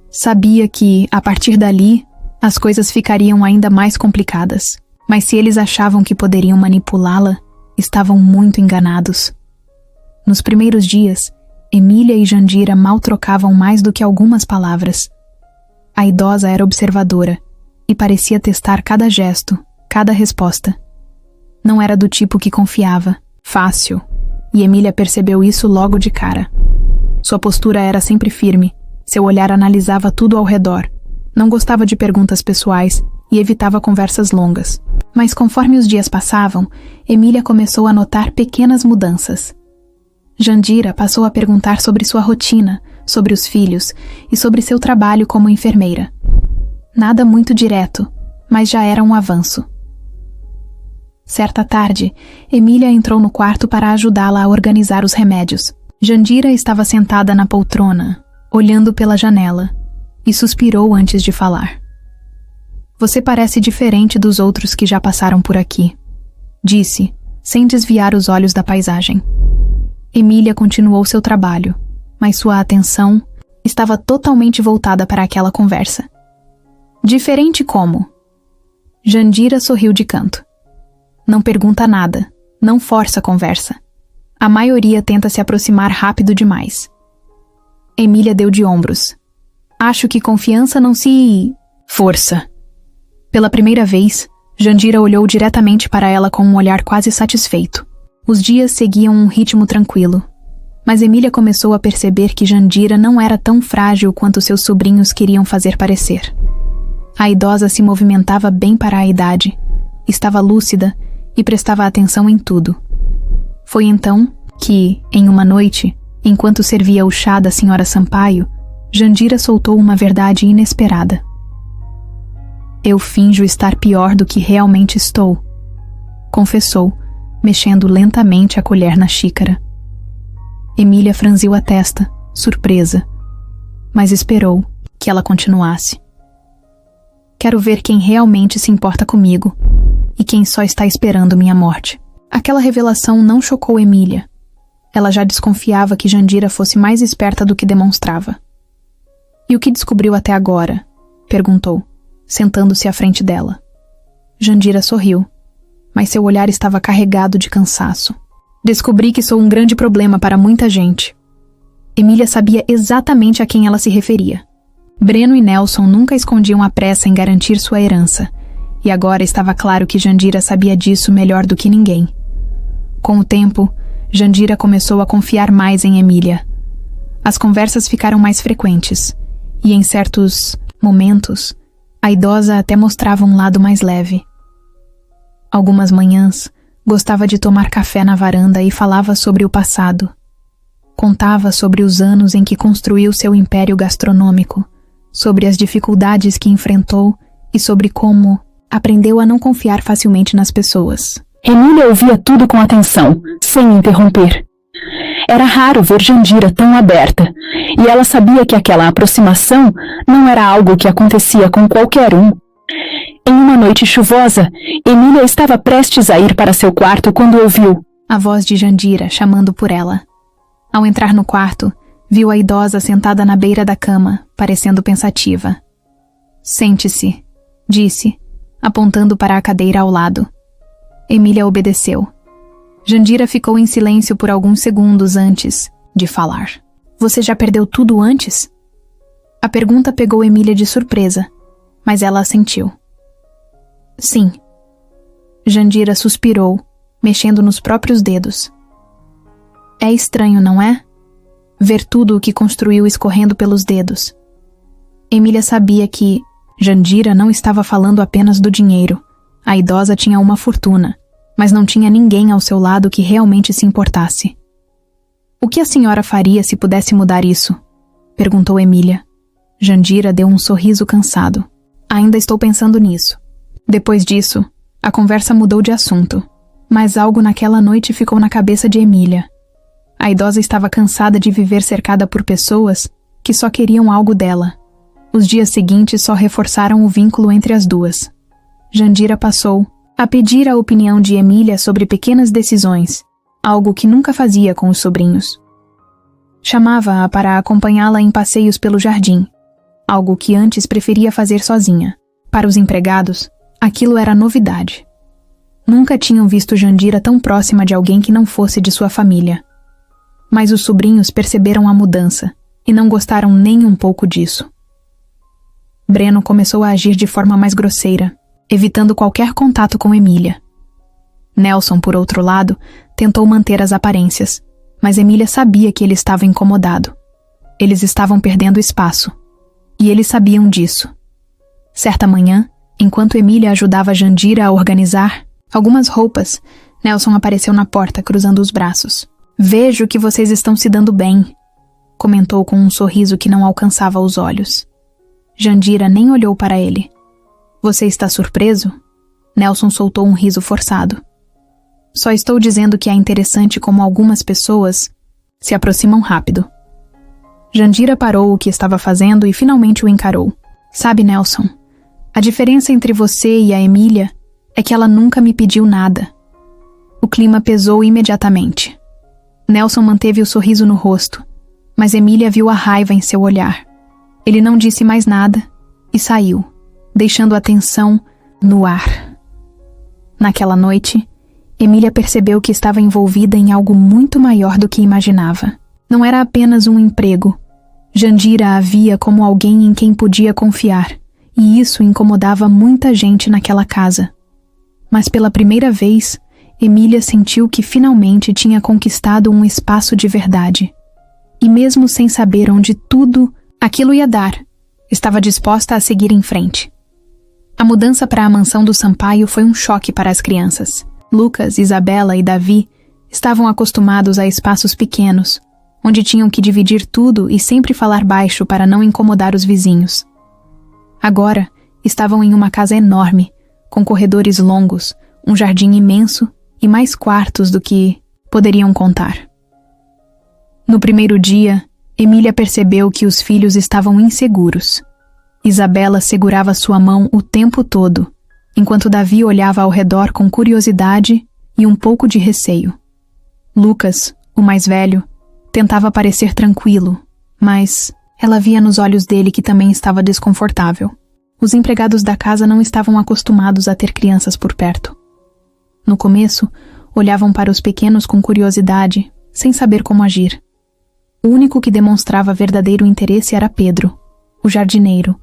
Sabia que, a partir dali, as coisas ficariam ainda mais complicadas. Mas se eles achavam que poderiam manipulá-la, estavam muito enganados. Nos primeiros dias, Emília e Jandira mal trocavam mais do que algumas palavras. A idosa era observadora e parecia testar cada gesto, cada resposta. Não era do tipo que confiava, fácil, e Emília percebeu isso logo de cara. Sua postura era sempre firme, seu olhar analisava tudo ao redor. Não gostava de perguntas pessoais e evitava conversas longas. Mas conforme os dias passavam, Emília começou a notar pequenas mudanças. Jandira passou a perguntar sobre sua rotina, sobre os filhos e sobre seu trabalho como enfermeira. Nada muito direto, mas já era um avanço. Certa tarde, Emília entrou no quarto para ajudá-la a organizar os remédios. Jandira estava sentada na poltrona, olhando pela janela, e suspirou antes de falar. Você parece diferente dos outros que já passaram por aqui, disse, sem desviar os olhos da paisagem. Emília continuou seu trabalho, mas sua atenção estava totalmente voltada para aquela conversa. Diferente como? Jandira sorriu de canto. Não pergunta nada, não força a conversa. A maioria tenta se aproximar rápido demais. Emília deu de ombros. Acho que confiança não se... força. Pela primeira vez, Jandira olhou diretamente para ela com um olhar quase satisfeito. Os dias seguiam um ritmo tranquilo. Mas Emília começou a perceber que Jandira não era tão frágil quanto seus sobrinhos queriam fazer parecer. A idosa se movimentava bem para a idade, estava lúcida e prestava atenção em tudo. Foi então que, em uma noite, enquanto servia o chá da senhora Sampaio, Jandira soltou uma verdade inesperada. Eu finjo estar pior do que realmente estou, confessou, mexendo lentamente a colher na xícara. Emília franziu a testa, surpresa, mas esperou que ela continuasse. Quero ver quem realmente se importa comigo e quem só está esperando minha morte. Aquela revelação não chocou Emília. Ela já desconfiava que Jandira fosse mais esperta do que demonstrava. E o que descobriu até agora? Perguntou, sentando-se à frente dela. Jandira sorriu, mas seu olhar estava carregado de cansaço. Descobri que sou um grande problema para muita gente. Emília sabia exatamente a quem ela se referia. Breno e Nelson nunca escondiam a pressa em garantir sua herança, e agora estava claro que Jandira sabia disso melhor do que ninguém. Com o tempo, Jandira começou a confiar mais em Emília. As conversas ficaram mais frequentes, e em certos momentos, a idosa até mostrava um lado mais leve. Algumas manhãs, gostava de tomar café na varanda e falava sobre o passado. Contava sobre os anos em que construiu seu império gastronômico, sobre as dificuldades que enfrentou e sobre como aprendeu a não confiar facilmente nas pessoas. Emília ouvia tudo com atenção, sem interromper. Era raro ver Jandira tão aberta, e ela sabia que aquela aproximação não era algo que acontecia com qualquer um. Em uma noite chuvosa, Emília estava prestes a ir para seu quarto quando ouviu a voz de Jandira chamando por ela. Ao entrar no quarto, viu a idosa sentada na beira da cama, parecendo pensativa. Sente-se, disse, apontando para a cadeira ao lado. Emília obedeceu. Jandira ficou em silêncio por alguns segundos antes de falar. Você já perdeu tudo antes? A pergunta pegou Emília de surpresa, mas ela assentiu. Sim. Jandira suspirou, mexendo nos próprios dedos. É estranho, não é? Ver tudo o que construiu escorrendo pelos dedos. Emília sabia que Jandira não estava falando apenas do dinheiro. A idosa tinha uma fortuna, mas não tinha ninguém ao seu lado que realmente se importasse. O que a senhora faria se pudesse mudar isso? Perguntou Emília. Jandira deu um sorriso cansado. Ainda estou pensando nisso. Depois disso, a conversa mudou de assunto, mas algo naquela noite ficou na cabeça de Emília. A idosa estava cansada de viver cercada por pessoas que só queriam algo dela. Os dias seguintes só reforçaram o vínculo entre as duas. Jandira passou a pedir a opinião de Emília sobre pequenas decisões, algo que nunca fazia com os sobrinhos. Chamava-a para acompanhá-la em passeios pelo jardim, algo que antes preferia fazer sozinha. Para os empregados, aquilo era novidade. Nunca tinham visto Jandira tão próxima de alguém que não fosse de sua família. Mas os sobrinhos perceberam a mudança e não gostaram nem um pouco disso. Breno começou a agir de forma mais grosseira, evitando qualquer contato com Emília. Nelson, por outro lado, tentou manter as aparências, mas Emília sabia que ele estava incomodado. Eles estavam perdendo espaço, e eles sabiam disso. Certa manhã, enquanto Emília ajudava Jandira a organizar algumas roupas, Nelson apareceu na porta, cruzando os braços. Vejo que vocês estão se dando bem, comentou com um sorriso que não alcançava os olhos. Jandira nem olhou para ele. Você está surpreso? Nelson soltou um riso forçado. Só estou dizendo que é interessante como algumas pessoas se aproximam rápido. Jandira parou o que estava fazendo e finalmente o encarou. Sabe, Nelson, a diferença entre você e a Emília é que ela nunca me pediu nada. O clima pesou imediatamente. Nelson manteve o sorriso no rosto, mas Emília viu a raiva em seu olhar. Ele não disse mais nada e saiu, deixando a tensão no ar. Naquela noite, Emília percebeu que estava envolvida em algo muito maior do que imaginava. Não era apenas um emprego. Jandira a via como alguém em quem podia confiar, e isso incomodava muita gente naquela casa. Mas pela primeira vez, Emília sentiu que finalmente tinha conquistado um espaço de verdade. E mesmo sem saber onde tudo aquilo ia dar, estava disposta a seguir em frente. A mudança para a mansão do Sampaio foi um choque para as crianças. Lucas, Isabela e Davi estavam acostumados a espaços pequenos, onde tinham que dividir tudo e sempre falar baixo para não incomodar os vizinhos. Agora, estavam em uma casa enorme, com corredores longos, um jardim imenso e mais quartos do que poderiam contar. No primeiro dia, Emília percebeu que os filhos estavam inseguros. Isabela segurava sua mão o tempo todo, enquanto Davi olhava ao redor com curiosidade e um pouco de receio. Lucas, o mais velho, tentava parecer tranquilo, mas Ela via nos olhos dele que também estava desconfortável. Os empregados da casa não estavam acostumados a ter crianças por perto. No começo, olhavam para os pequenos com curiosidade, sem saber como agir. O único que demonstrava verdadeiro interesse era Pedro, o jardineiro,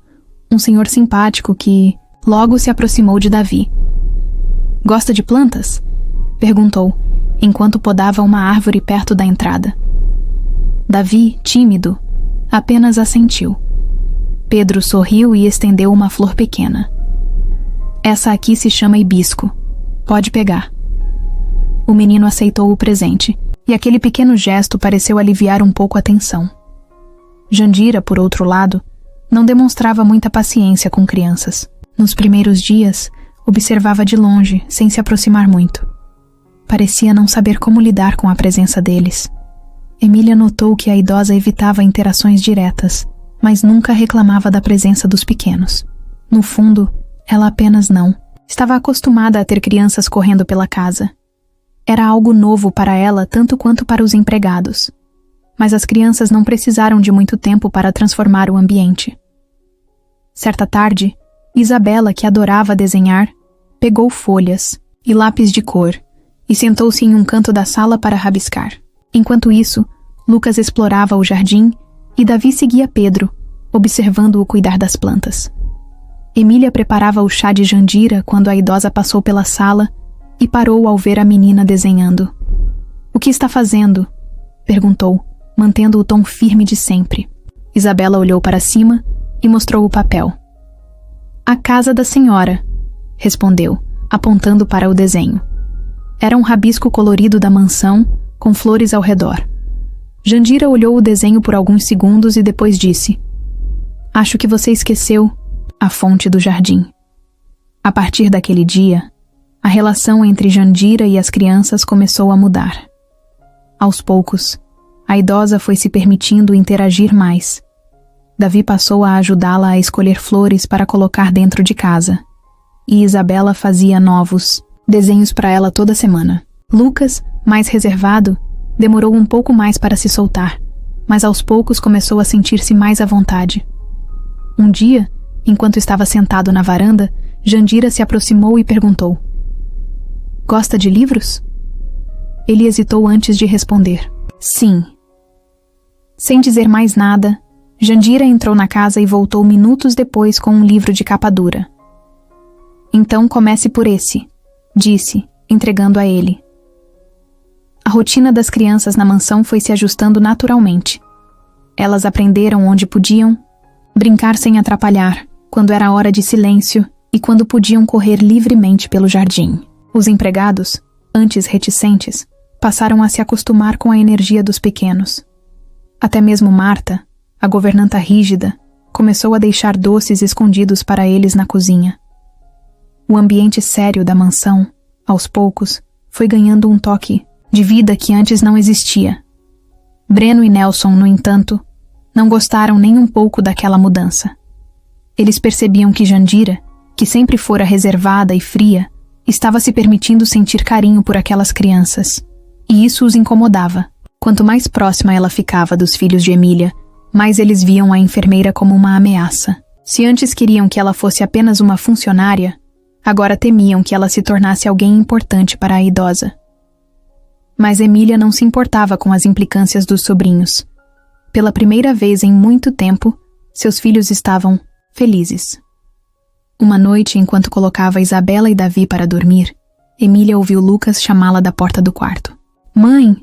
um senhor simpático que logo se aproximou de Davi. "Gosta de plantas?" perguntou, enquanto podava uma árvore perto da entrada. Davi, tímido, apenas assentiu. Pedro sorriu e estendeu uma flor pequena. "Essa aqui se chama hibisco. Pode pegar." O menino aceitou o presente, e aquele pequeno gesto pareceu aliviar um pouco a tensão. Jandira, por outro lado, não demonstrava muita paciência com crianças. Nos primeiros dias, observava de longe, sem se aproximar muito. Parecia não saber como lidar com a presença deles. Emília notou que a idosa evitava interações diretas, mas nunca reclamava da presença dos pequenos. No fundo, ela apenas não. Estava acostumada a ter crianças correndo pela casa. Era algo novo para ela tanto quanto para os empregados. Mas as crianças não precisaram de muito tempo para transformar o ambiente. Certa tarde, Isabela, que adorava desenhar, pegou folhas e lápis de cor e sentou-se em um canto da sala para rabiscar. Enquanto isso, Lucas explorava o jardim e Davi seguia Pedro, observando-o cuidar das plantas. Emília preparava o chá de Jandira quando a idosa passou pela sala e parou ao ver a menina desenhando. "O que está fazendo?" perguntou, mantendo o tom firme de sempre. Isabela olhou para cima e mostrou o papel. "A casa da senhora", respondeu, apontando para o desenho. Era um rabisco colorido da mansão, com flores ao redor. Jandira olhou o desenho por alguns segundos e depois disse: "Acho que você esqueceu a fonte do jardim." A partir daquele dia, a relação entre Jandira e as crianças começou a mudar. Aos poucos, a idosa foi se permitindo interagir mais. Davi passou a ajudá-la a escolher flores para colocar dentro de casa, e Isabela fazia novos desenhos para ela toda semana. Lucas, mais reservado, demorou um pouco mais para se soltar, mas aos poucos começou a sentir-se mais à vontade. Um dia, enquanto estava sentado na varanda, Jandira se aproximou e perguntou: "Gosta de livros?" Ele hesitou antes de responder: "Sim." Sem dizer mais nada, Jandira entrou na casa e voltou minutos depois com um livro de capa dura. "Então comece por esse", disse, entregando a ele. A rotina das crianças na mansão foi se ajustando naturalmente. Elas aprenderam onde podiam brincar sem atrapalhar, quando era hora de silêncio e quando podiam correr livremente pelo jardim. Os empregados, antes reticentes, passaram a se acostumar com a energia dos pequenos. Até mesmo Marta, a governanta rígida, começou a deixar doces escondidos para eles na cozinha. O ambiente sério da mansão, aos poucos, foi ganhando um toque de vida que antes não existia. Breno e Nelson, no entanto, não gostaram nem um pouco daquela mudança. Eles percebiam que Jandira, que sempre fora reservada e fria, estava se permitindo sentir carinho por aquelas crianças, e isso os incomodava. Quanto mais próxima ela ficava dos filhos de Emília, mais eles viam a enfermeira como uma ameaça. Se antes queriam que ela fosse apenas uma funcionária, agora temiam que ela se tornasse alguém importante para a idosa. Mas Emília não se importava com as implicâncias dos sobrinhos. Pela primeira vez em muito tempo, seus filhos estavam felizes. Uma noite, enquanto colocava Isabela e Davi para dormir, Emília ouviu Lucas chamá-la da porta do quarto. "Mãe",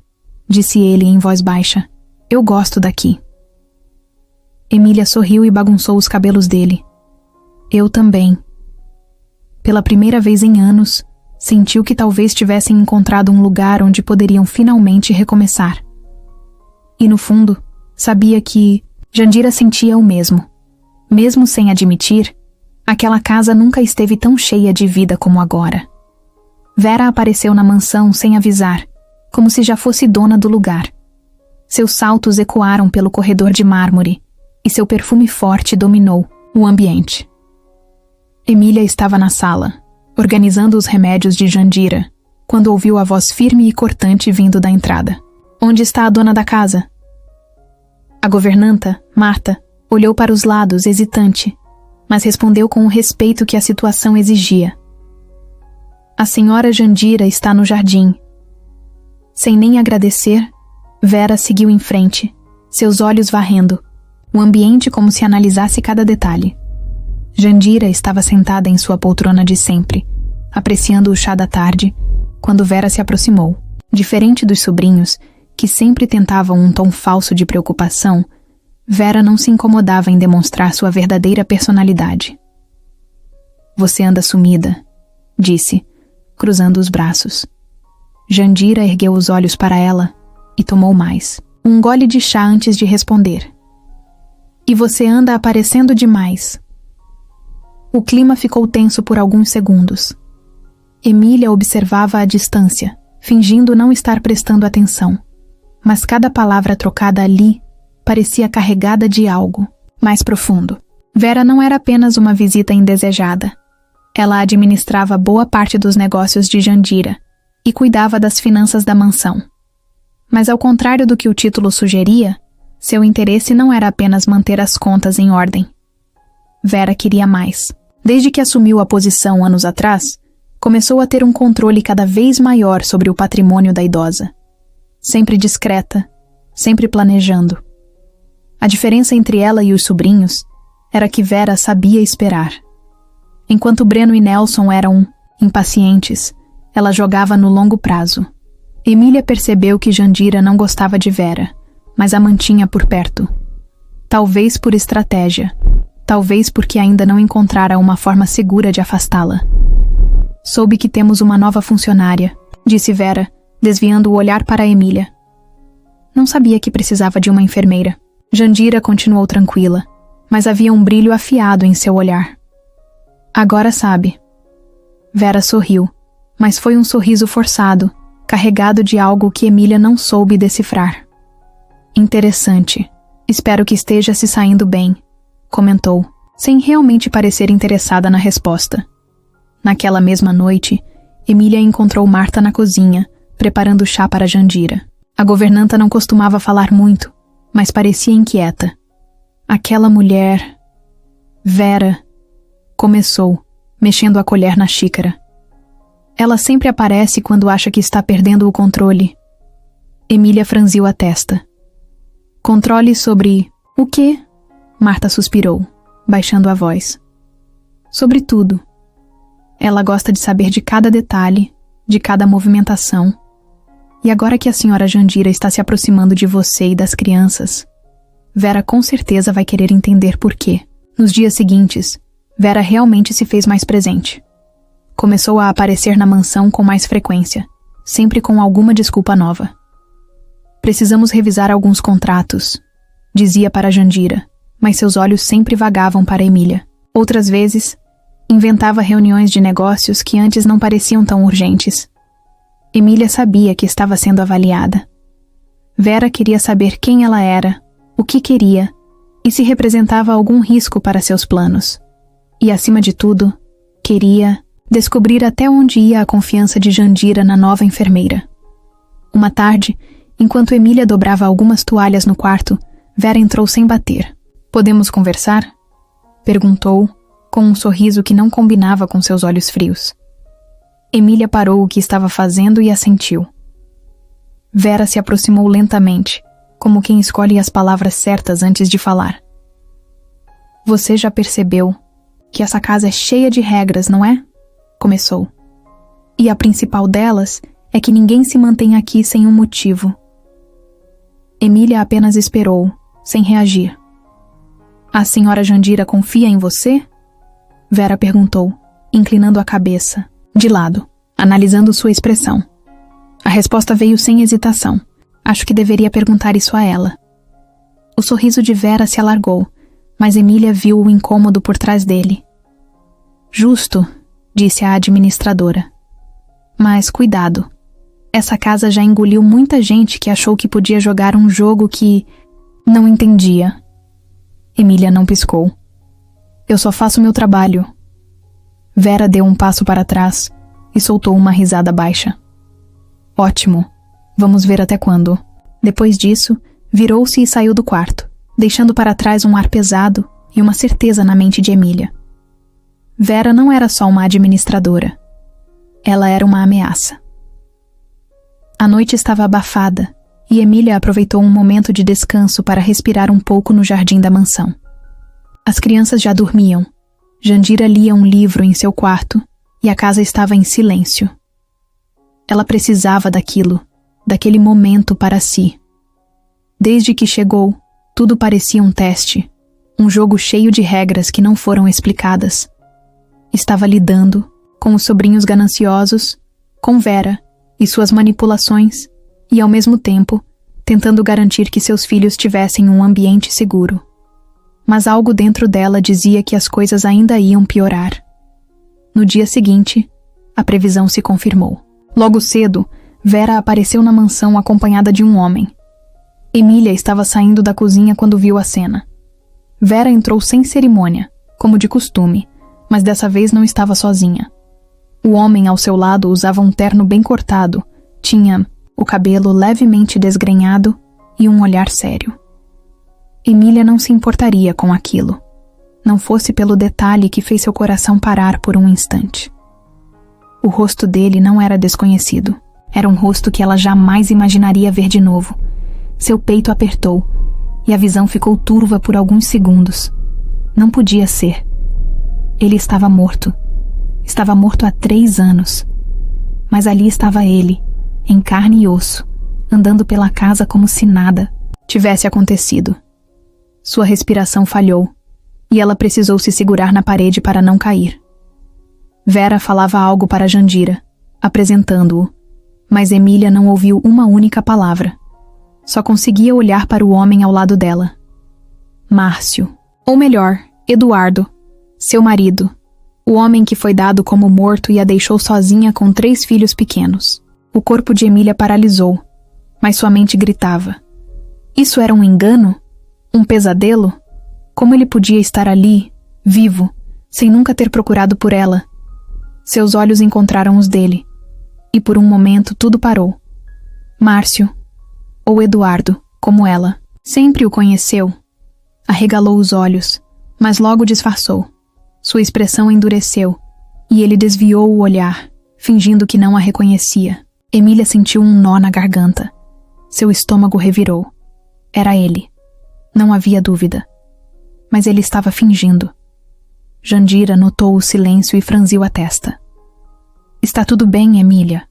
disse ele em voz baixa, "eu gosto daqui." Emília sorriu e bagunçou os cabelos dele. "Eu também." Pela primeira vez em anos, sentiu que talvez tivessem encontrado um lugar onde poderiam finalmente recomeçar. E no fundo, sabia que Jandira sentia o mesmo. Mesmo sem admitir, aquela casa nunca esteve tão cheia de vida como agora. Vera apareceu na mansão sem avisar, como se já fosse dona do lugar. Seus saltos ecoaram pelo corredor de mármore, e seu perfume forte dominou o ambiente. Emília estava na sala, organizando os remédios de Jandira, quando ouviu a voz firme e cortante vindo da entrada. "Onde está a dona da casa?" A governanta, Marta, olhou para os lados, hesitante, mas respondeu com o respeito que a situação exigia. A senhora Jandira está no jardim. Sem nem agradecer, Vera seguiu em frente, seus olhos varrendo, o ambiente como se analisasse cada detalhe. Jandira estava sentada em sua poltrona de sempre, apreciando o chá da tarde, quando Vera se aproximou. Diferente dos sobrinhos, que sempre tentavam um tom falso de preocupação, Vera não se incomodava em demonstrar sua verdadeira personalidade. Você anda sumida, disse, cruzando os braços. Jandira ergueu os olhos para ela e tomou mais. Um gole de chá antes de responder. E você anda aparecendo demais. O clima ficou tenso por alguns segundos. Emília observava à distância, fingindo não estar prestando atenção. Mas cada palavra trocada ali parecia carregada de algo mais profundo. Vera não era apenas uma visita indesejada. Ela administrava boa parte dos negócios de Jandira e cuidava das finanças da mansão. Mas ao contrário do que o título sugeria, seu interesse não era apenas manter as contas em ordem. Vera queria mais. Desde que assumiu a posição anos atrás, começou a ter um controle cada vez maior sobre o patrimônio da idosa. Sempre discreta, sempre planejando. A diferença entre ela e os sobrinhos era que Vera sabia esperar. Enquanto Breno e Nelson eram impacientes, ela jogava no longo prazo. Emília percebeu que Jandira não gostava de Vera, mas a mantinha por perto. Talvez por estratégia, talvez porque ainda não encontrara uma forma segura de afastá-la. Soube que temos uma nova funcionária, disse Vera, desviando o olhar para Emília. Não sabia que precisava de uma enfermeira. Jandira continuou tranquila, mas havia um brilho afiado em seu olhar. Agora sabe. Vera sorriu, mas foi um sorriso forçado, carregado de algo que Emília não soube decifrar. Interessante. Espero que esteja se saindo bem, comentou, sem realmente parecer interessada na resposta. Naquela mesma noite, Emília encontrou Marta na cozinha, preparando chá para Jandira. A governanta não costumava falar muito, mas parecia inquieta. Aquela mulher... Vera... começou, mexendo a colher na xícara. Ela sempre aparece quando acha que está perdendo o controle. Emília franziu a testa. Controle sobre... o quê? Marta suspirou, baixando a voz. Sobre tudo. Ela gosta de saber de cada detalhe, de cada movimentação. E agora que a senhora Jandira está se aproximando de você e das crianças, Vera com certeza vai querer entender por quê. Nos dias seguintes, Vera realmente se fez mais presente. Começou a aparecer na mansão com mais frequência, sempre com alguma desculpa nova. Precisamos revisar alguns contratos, dizia para Jandira, mas seus olhos sempre vagavam para Emília. Outras vezes, inventava reuniões de negócios que antes não pareciam tão urgentes. Emília sabia que estava sendo avaliada. Vera queria saber quem ela era, o que queria e se representava algum risco para seus planos. E, acima de tudo, queria descobrir até onde ia a confiança de Jandira na nova enfermeira. Uma tarde, enquanto Emília dobrava algumas toalhas no quarto, Vera entrou sem bater. Podemos conversar? Perguntou, com um sorriso que não combinava com seus olhos frios. Emília parou o que estava fazendo e assentiu. Vera se aproximou lentamente, como quem escolhe as palavras certas antes de falar. Você já percebeu que essa casa é cheia de regras, não é? Começou. E a principal delas é que ninguém se mantém aqui sem um motivo. Emília apenas esperou, sem reagir. A senhora Jandira confia em você? Vera perguntou, inclinando a cabeça, de lado, analisando sua expressão. A resposta veio sem hesitação. Acho que deveria perguntar isso a ela. O sorriso de Vera se alargou, mas Emília viu o incômodo por trás dele. Justo, disse a administradora. Mas cuidado. Essa casa já engoliu muita gente que achou que podia jogar um jogo que não entendia. Emília não piscou. Eu só faço meu trabalho. Vera deu um passo para trás e soltou uma risada baixa. Ótimo. Vamos ver até quando. Depois disso, virou-se e saiu do quarto. deixando para trás um ar pesado e uma certeza na mente de Emília. Vera não era só uma administradora. Ela era uma ameaça. A noite estava abafada e Emília aproveitou um momento de descanso para respirar um pouco no jardim da mansão. As crianças já dormiam. Jandira lia um livro em seu quarto e a casa estava em silêncio. Ela precisava daquilo, daquele momento para si. Desde que chegou, tudo parecia um teste, um jogo cheio de regras que não foram explicadas. Estava lidando com os sobrinhos gananciosos, com Vera e suas manipulações, e ao mesmo tempo tentando garantir que seus filhos tivessem um ambiente seguro. Mas algo dentro dela dizia que as coisas ainda iam piorar. No dia seguinte, a previsão se confirmou. Logo cedo, Vera apareceu na mansão acompanhada de um homem. Emília estava saindo da cozinha quando viu a cena. Vera entrou sem cerimônia, como de costume, mas dessa vez não estava sozinha. O homem ao seu lado usava um terno bem cortado, tinha o cabelo levemente desgrenhado e um olhar sério. Emília não se importaria com aquilo, não fosse pelo detalhe que fez seu coração parar por um instante. O rosto dele não era desconhecido, era um rosto que ela jamais imaginaria ver de novo. Seu peito apertou e a visão ficou turva por alguns segundos. Não podia ser. Ele estava morto. Estava morto há 3 anos. Mas ali estava ele, em carne e osso, andando pela casa como se nada tivesse acontecido. Sua respiração falhou, e ela precisou se segurar na parede para não cair. Vera falava algo para Jandira, apresentando-o, mas Emília não ouviu uma única palavra. Só conseguia olhar para o homem ao lado dela. Márcio, ou melhor, Eduardo, seu marido, o homem que foi dado como morto e a deixou sozinha com 3 filhos pequenos. O corpo de Emília paralisou, mas sua mente gritava. Isso era um engano? Um pesadelo? Como ele podia estar ali, vivo, sem nunca ter procurado por ela? Seus olhos encontraram os dele, e por um momento tudo parou. Márcio, ou Eduardo, como ela, sempre o conheceu. Arregalou os olhos, mas logo disfarçou. Sua expressão endureceu, e ele desviou o olhar, fingindo que não a reconhecia. Emília sentiu um nó na garganta. Seu estômago revirou. Era ele. Não havia dúvida. Mas ele estava fingindo. Jandira notou o silêncio e franziu a testa. Está tudo bem, Emília.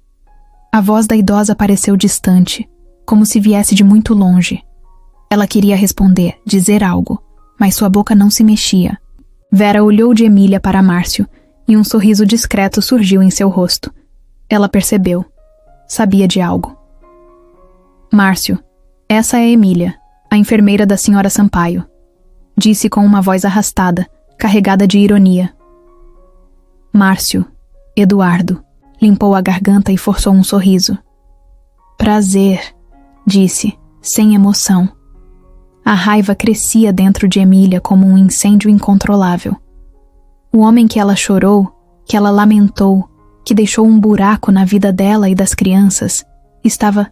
A voz da idosa pareceu distante, como se viesse de muito longe. Ela queria responder, dizer algo, mas sua boca não se mexia. Vera olhou de Emília para Márcio, e um sorriso discreto surgiu em seu rosto. Ela percebeu. Sabia de algo. Márcio, essa é Emília, a enfermeira da senhora Sampaio, disse com uma voz arrastada, carregada de ironia. Márcio, Eduardo, limpou a garganta e forçou um sorriso. Prazer, disse, sem emoção. A raiva crescia dentro de Emília como um incêndio incontrolável. O homem que ela chorou, que ela lamentou, que deixou um buraco na vida dela e das crianças, estava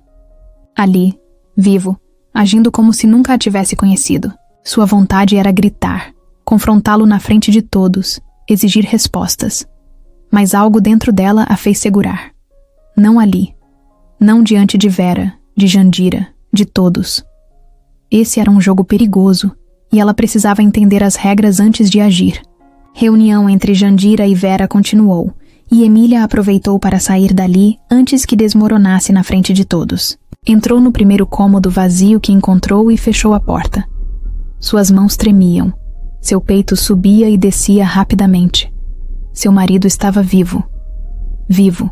ali, vivo, agindo como se nunca a tivesse conhecido. Sua vontade era gritar, confrontá-lo na frente de todos, exigir respostas. Mas algo dentro dela a fez segurar. Não ali. Não diante de Vera, de Jandira, de todos. Esse era um jogo perigoso, e ela precisava entender as regras antes de agir. Reunião entre Jandira e Vera continuou, e Emília aproveitou para sair dali antes que desmoronasse na frente de todos. Entrou no primeiro cômodo vazio que encontrou e fechou a porta. Suas mãos tremiam. Seu peito subia e descia rapidamente. Seu marido estava vivo. Vivo.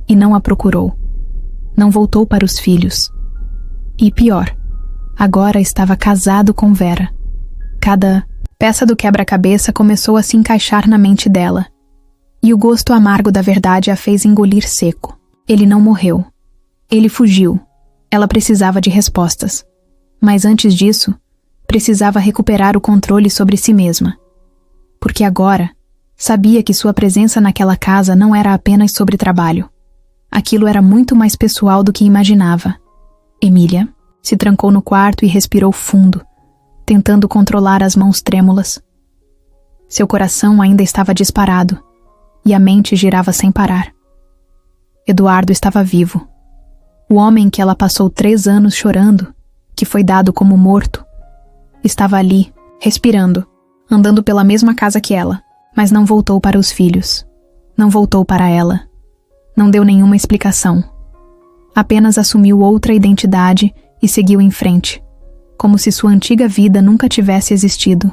E não a procurou. Não voltou para os filhos. E pior, agora estava casado com Vera. Cada peça do quebra-cabeça começou a se encaixar na mente dela. E o gosto amargo da verdade a fez engolir seco. Ele não morreu. Ele fugiu. Ela precisava de respostas. Mas antes disso, precisava recuperar o controle sobre si mesma. Porque agora, sabia que sua presença naquela casa não era apenas sobre trabalho. Aquilo era muito mais pessoal do que imaginava. Emília se trancou no quarto e respirou fundo, tentando controlar as mãos trêmulas. Seu coração ainda estava disparado, e a mente girava sem parar. Eduardo estava vivo. O homem que ela passou 3 anos chorando, que foi dado como morto, estava ali, respirando, andando pela mesma casa que ela, mas não voltou para os filhos. Não voltou para ela. Não deu nenhuma explicação. Apenas assumiu outra identidade e seguiu em frente, como se sua antiga vida nunca tivesse existido.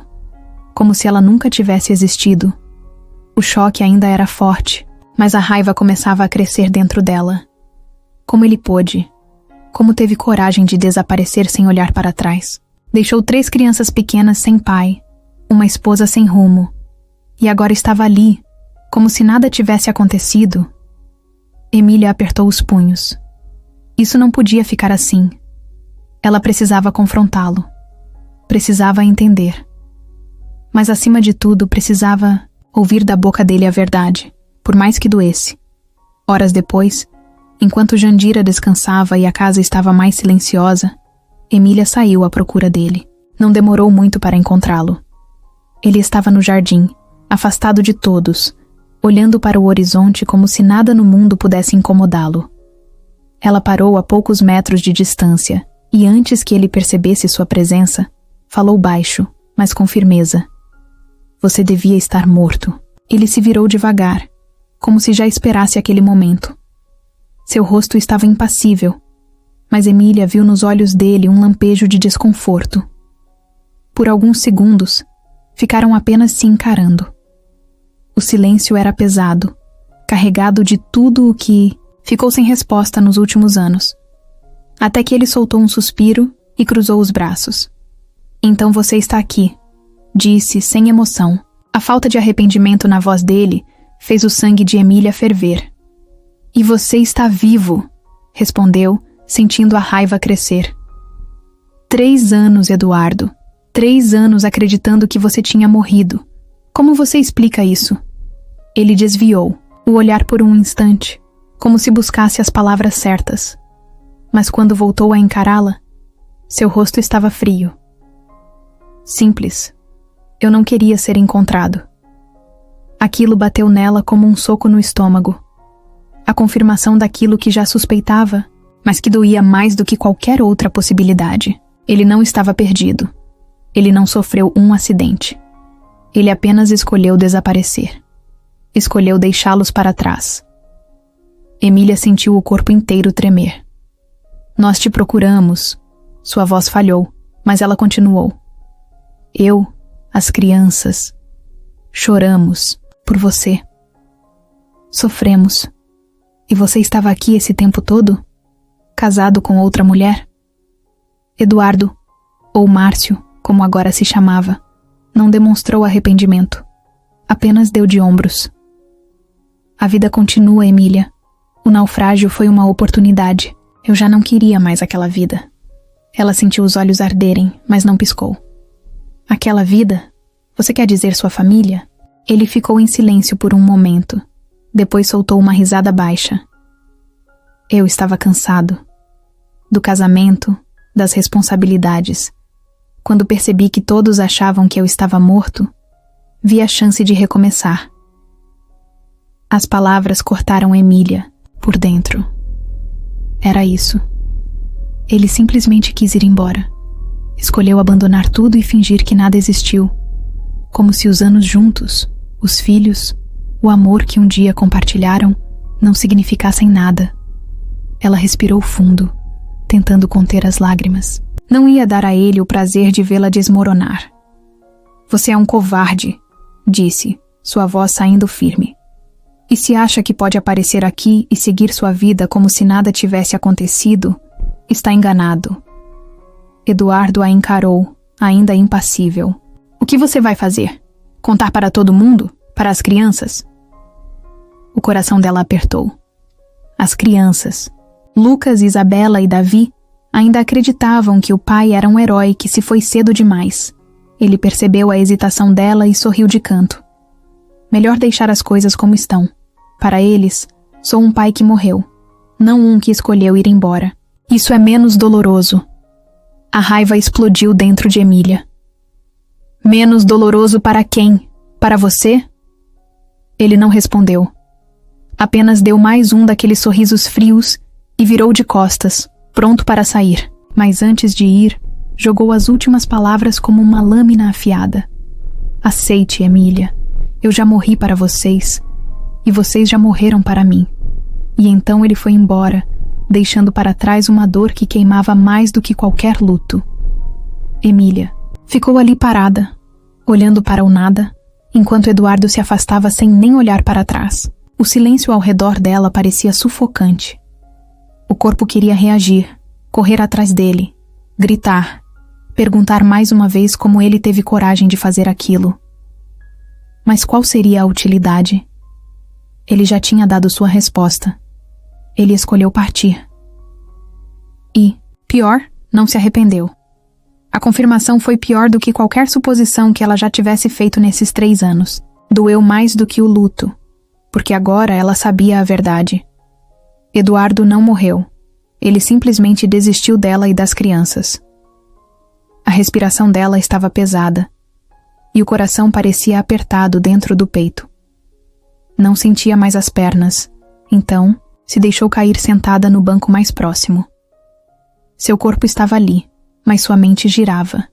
Como se ela nunca tivesse existido. O choque ainda era forte, mas a raiva começava a crescer dentro dela. Como ele pôde? Como teve coragem de desaparecer sem olhar para trás? Deixou 3 crianças pequenas sem pai, uma esposa sem rumo, e agora estava ali, como se nada tivesse acontecido. Emília apertou os punhos. Isso não podia ficar assim. Ela precisava confrontá-lo. Precisava entender. Mas acima de tudo, precisava ouvir da boca dele a verdade, por mais que doesse. Horas depois, enquanto Jandira descansava e a casa estava mais silenciosa, Emília saiu à procura dele. Não demorou muito para encontrá-lo. Ele estava no jardim, afastado de todos, olhando para o horizonte como se nada no mundo pudesse incomodá-lo. Ela parou a poucos metros de distância e, antes que ele percebesse sua presença, falou baixo, mas com firmeza. Você devia estar morto. Ele se virou devagar, como se já esperasse aquele momento. Seu rosto estava impassível, mas Emília viu nos olhos dele um lampejo de desconforto. Por alguns segundos, ficaram apenas se encarando. O silêncio era pesado, carregado de tudo o que ficou sem resposta nos últimos anos. Até que ele soltou um suspiro e cruzou os braços. Então você está aqui, disse sem emoção. A falta de arrependimento na voz dele fez o sangue de Emília ferver. E você está vivo, respondeu, sentindo a raiva crescer. 3 anos, Eduardo. 3 anos acreditando que você tinha morrido. Como você explica isso? Ele desviou, o olhar por um instante, como se buscasse as palavras certas. Mas quando voltou a encará-la, seu rosto estava frio. Simples. Eu não queria ser encontrado. Aquilo bateu nela como um soco no estômago. A confirmação daquilo que já suspeitava, mas que doía mais do que qualquer outra possibilidade. Ele não estava perdido. Ele não sofreu um acidente. Ele apenas escolheu desaparecer. Escolheu deixá-los para trás. Emília sentiu o corpo inteiro tremer. Nós te procuramos. Sua voz falhou, mas ela continuou. Eu, as crianças, choramos por você. Sofremos. E você estava aqui esse tempo todo? Casado com outra mulher? Eduardo, ou Márcio, como agora se chamava, não demonstrou arrependimento. Apenas deu de ombros. A vida continua, Emília. O naufrágio foi uma oportunidade. Eu já não queria mais aquela vida. Ela sentiu os olhos arderem, mas não piscou. Aquela vida? Você quer dizer sua família? Ele ficou em silêncio por um momento. Depois soltou uma risada baixa. Eu estava cansado. Do casamento, das responsabilidades. Quando percebi que todos achavam que eu estava morto, vi a chance de recomeçar. As palavras cortaram Emília, por dentro. Era isso. Ele simplesmente quis ir embora. Escolheu abandonar tudo e fingir que nada existiu. Como se os anos juntos, os filhos, o amor que um dia compartilharam, não significassem nada. Ela respirou fundo, tentando conter as lágrimas. Não ia dar a ele o prazer de vê-la desmoronar. Você é um covarde, disse, sua voz saindo firme. E se acha que pode aparecer aqui e seguir sua vida como se nada tivesse acontecido, está enganado. Eduardo a encarou, ainda impassível. O que você vai fazer? Contar para todo mundo? Para as crianças? O coração dela apertou. As crianças. Lucas, Isabela e Davi ainda acreditavam que o pai era um herói que se foi cedo demais. Ele percebeu a hesitação dela e sorriu de canto. Melhor deixar as coisas como estão. Para eles, sou um pai que morreu, não um que escolheu ir embora. Isso é menos doloroso. A raiva explodiu dentro de Emília. Menos doloroso para quem? Para você? Ele não respondeu. Apenas deu mais um daqueles sorrisos frios e virou de costas, pronto para sair. Mas antes de ir, jogou as últimas palavras como uma lâmina afiada. Aceite, Emília. Eu já morri para vocês, e vocês já morreram para mim. E então ele foi embora, deixando para trás uma dor que queimava mais do que qualquer luto. Emília ficou ali parada, olhando para o nada, enquanto Eduardo se afastava sem nem olhar para trás. O silêncio ao redor dela parecia sufocante. O corpo queria reagir, correr atrás dele, gritar, perguntar mais uma vez como ele teve coragem de fazer aquilo. Mas qual seria a utilidade? Ele já tinha dado sua resposta. Ele escolheu partir. E, pior, não se arrependeu. A confirmação foi pior do que qualquer suposição que ela já tivesse feito nesses 3 anos. Doeu mais do que o luto, porque agora ela sabia a verdade. Eduardo não morreu. Ele simplesmente desistiu dela e das crianças. A respiração dela estava pesada, e o coração parecia apertado dentro do peito. Não sentia mais as pernas, então se deixou cair sentada no banco mais próximo. Seu corpo estava ali, mas sua mente girava.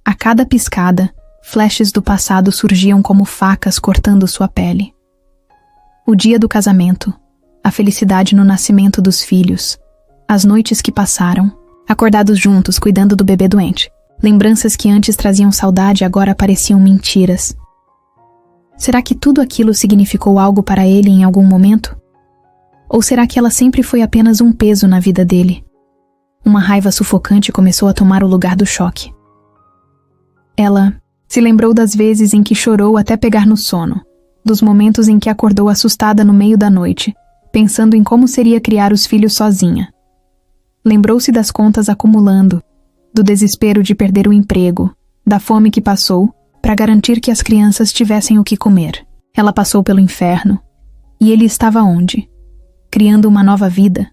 A cada piscada, flashes do passado surgiam como facas cortando sua pele. O dia do casamento, a felicidade no nascimento dos filhos, as noites que passaram, acordados juntos cuidando do bebê doente. Lembranças que antes traziam saudade agora pareciam mentiras. Será que tudo aquilo significou algo para ele em algum momento? Ou será que ela sempre foi apenas um peso na vida dele? Uma raiva sufocante começou a tomar o lugar do choque. Ela se lembrou das vezes em que chorou até pegar no sono, dos momentos em que acordou assustada no meio da noite, pensando em como seria criar os filhos sozinha. Lembrou-se das contas acumulando, do desespero de perder o emprego, da fome que passou para garantir que as crianças tivessem o que comer. Ela passou pelo inferno. E ele estava onde? Criando uma nova vida?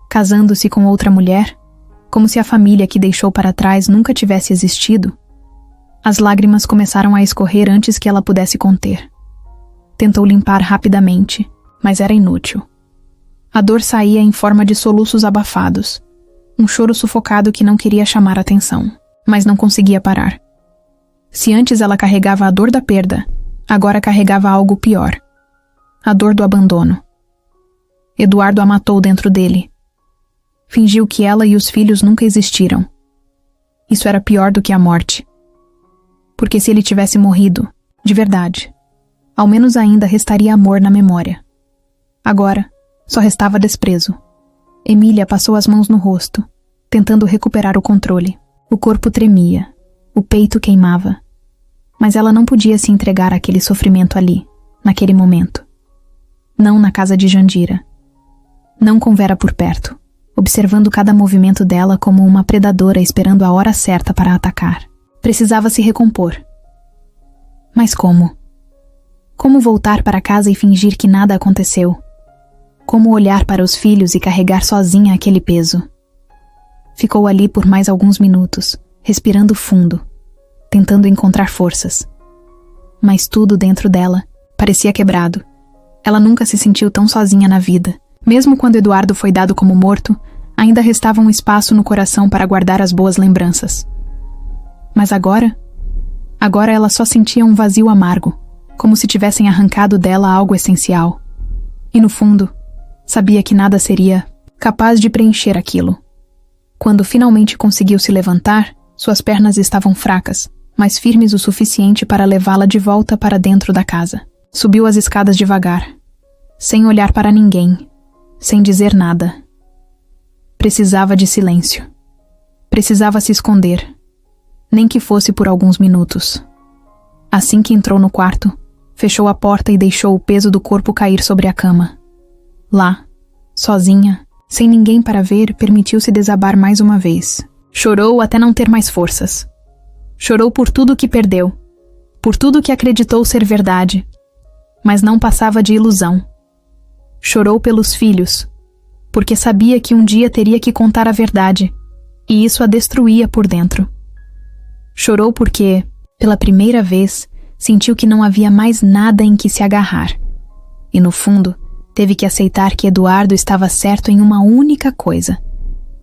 Casando-se com outra mulher? Como se a família que deixou para trás nunca tivesse existido? As lágrimas começaram a escorrer antes que ela pudesse conter. Tentou limpar rapidamente, mas era inútil. A dor saía em forma de soluços abafados. Um choro sufocado que não queria chamar atenção, mas não conseguia parar. Se antes ela carregava a dor da perda, agora carregava algo pior. A dor do abandono. Eduardo a matou dentro dele. Fingiu que ela e os filhos nunca existiram. Isso era pior do que a morte. Porque se ele tivesse morrido, de verdade, ao menos ainda restaria amor na memória. Agora, só restava desprezo. Emília passou as mãos no rosto, tentando recuperar o controle. O corpo tremia, o peito queimava. Mas ela não podia se entregar àquele sofrimento ali, naquele momento. Não na casa de Jandira. Não com Vera por perto, observando cada movimento dela como uma predadora esperando a hora certa para atacar. Precisava se recompor. Mas como? Como voltar para casa e fingir que nada aconteceu? Como olhar para os filhos e carregar sozinha aquele peso? Ficou ali por mais alguns minutos, respirando fundo, tentando encontrar forças. Mas tudo dentro dela parecia quebrado. Ela nunca se sentiu tão sozinha na vida. Mesmo quando Eduardo foi dado como morto, ainda restava um espaço no coração para guardar as boas lembranças. Mas agora ela só sentia um vazio amargo, como se tivessem arrancado dela algo essencial. E no fundo, sabia que nada seria capaz de preencher aquilo. Quando finalmente conseguiu se levantar, suas pernas estavam fracas, mas firmes o suficiente para levá-la de volta para dentro da casa. Subiu as escadas devagar, sem olhar para ninguém, sem dizer nada. Precisava de silêncio. Precisava se esconder, nem que fosse por alguns minutos. Assim que entrou no quarto, fechou a porta e deixou o peso do corpo cair sobre a cama. Lá, sozinha, sem ninguém para ver, permitiu-se desabar mais uma vez. Chorou até não ter mais forças. Chorou por tudo que perdeu, por tudo que acreditou ser verdade, mas não passava de ilusão. Chorou pelos filhos, porque sabia que um dia teria que contar a verdade, e isso a destruía por dentro. Chorou porque, Pela primeira vez, sentiu que não havia mais nada em que se agarrar. E no fundo, teve que aceitar que Eduardo estava certo em uma única coisa.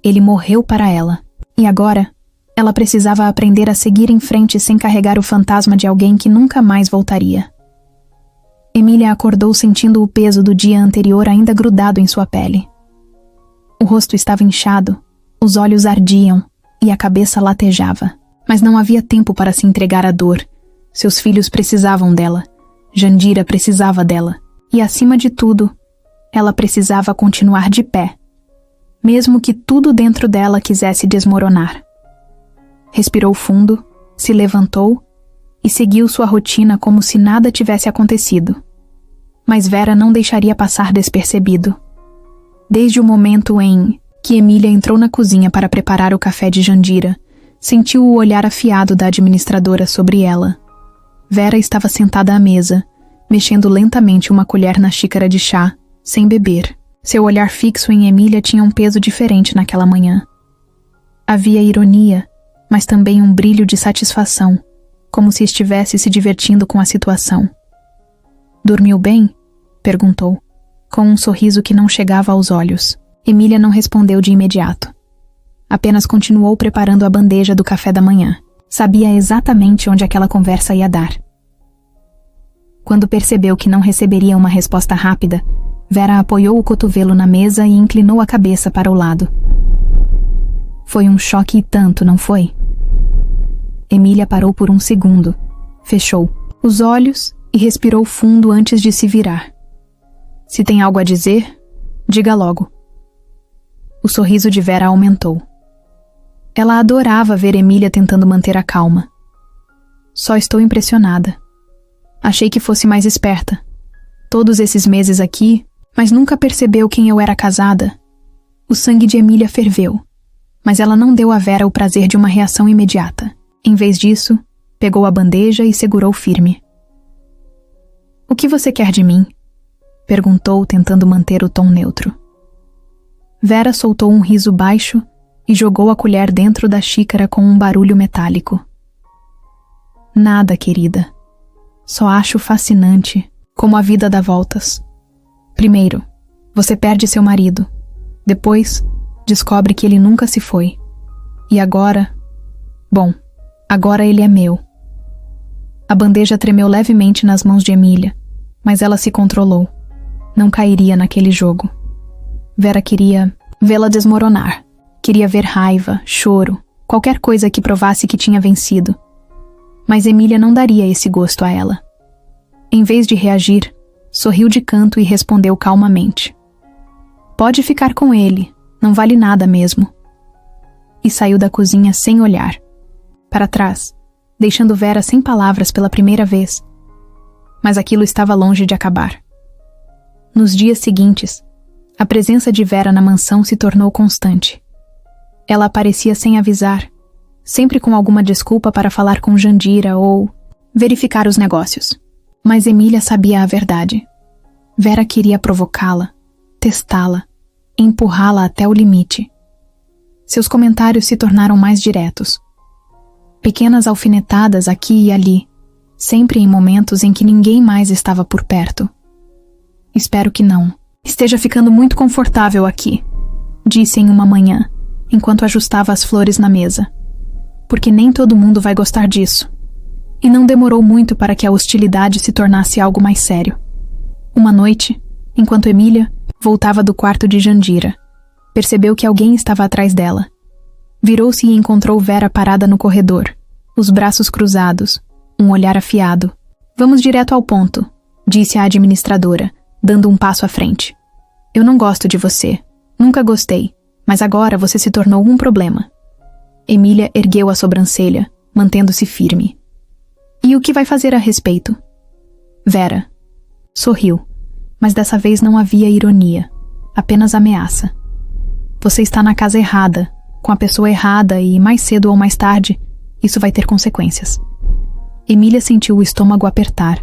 Ele morreu para ela. E agora, ela precisava aprender a seguir em frente sem carregar o fantasma de alguém que nunca mais voltaria. Emília acordou sentindo o peso do dia anterior ainda grudado em sua pele. O rosto estava inchado, os olhos ardiam e a cabeça latejava. Mas não havia tempo para se entregar à dor. Seus filhos precisavam dela. Jandira precisava dela. E, acima de tudo, ela precisava continuar de pé, mesmo que tudo dentro dela quisesse desmoronar. Respirou fundo, se levantou e seguiu sua rotina como se nada tivesse acontecido. Mas Vera não deixaria passar despercebido. Desde o momento em que Emília entrou na cozinha para preparar o café de Jandira, sentiu o olhar afiado da administradora sobre ela. Vera estava sentada à mesa, mexendo lentamente uma colher na xícara de chá, sem beber. Seu olhar fixo em Emília tinha um peso diferente naquela manhã. Havia ironia, mas também um brilho de satisfação, como se estivesse se divertindo com a situação. "Dormiu bem?" perguntou, com um sorriso que não chegava aos olhos. Emília não respondeu de imediato. Apenas continuou preparando a bandeja do café da manhã. Sabia exatamente onde aquela conversa ia dar. Quando percebeu que não receberia uma resposta rápida, Vera apoiou o cotovelo na mesa e inclinou a cabeça para o lado. Foi um choque e tanto, não foi? Emília parou por um segundo, fechou os olhos e respirou fundo antes de se virar. "Se tem algo a dizer, diga logo." O sorriso de Vera aumentou. Ela adorava ver Emília tentando manter a calma. "Só estou impressionada. Achei que fosse mais esperta. Todos esses meses aqui, mas nunca percebeu quem eu era casada." O sangue de Emília ferveu, mas ela não deu a Vera o prazer de uma reação imediata. Em vez disso, pegou a bandeja e segurou firme. "O que você quer de mim?" perguntou, tentando manter o tom neutro. Vera soltou um riso baixo e jogou a colher dentro da xícara com um barulho metálico. "Nada, querida. Só acho fascinante como a vida dá voltas. Primeiro, você perde seu marido. Depois, descobre que ele nunca se foi. E agora... Bom, agora ele é meu." A bandeja tremeu levemente nas mãos de Emília, mas ela se controlou. Não cairia naquele jogo. Vera queria vê-la desmoronar. Queria ver raiva, choro, qualquer coisa que provasse que tinha vencido. Mas Emília não daria esse gosto a ela. Em vez de reagir, sorriu de canto e respondeu calmamente: "Pode ficar com ele, não vale nada mesmo." E saiu da cozinha sem olhar. Para trás, deixando Vera sem palavras pela primeira vez. Mas aquilo estava longe de acabar. Nos dias seguintes, a presença de Vera na mansão se tornou constante. Ela aparecia sem avisar, sempre com alguma desculpa para falar com Jandira ou verificar os negócios. Mas Emília sabia a verdade. Vera queria provocá-la, testá-la, empurrá-la até o limite. Seus comentários se tornaram mais diretos. Pequenas alfinetadas aqui e ali, sempre em momentos em que ninguém mais estava por perto. "Espero que não. Esteja ficando muito confortável aqui", disse em uma manhã, enquanto ajustava as flores na mesa. "Porque nem todo mundo vai gostar disso." E não demorou muito para que a hostilidade se tornasse algo mais sério. Uma noite, enquanto Emília voltava do quarto de Jandira, percebeu que alguém estava atrás dela. Virou-se e encontrou Vera parada no corredor, os braços cruzados, um olhar afiado. "Vamos direto ao ponto", disse a administradora, dando um passo à frente. "Eu não gosto de você. Nunca gostei. Mas agora você se tornou um problema." Emília ergueu a sobrancelha, mantendo-se firme. "E o que vai fazer a respeito?" Vera sorriu, mas dessa vez não havia ironia, apenas ameaça. "Você está na casa errada, com a pessoa errada e, mais cedo ou mais tarde, isso vai ter consequências." Emília sentiu o estômago apertar,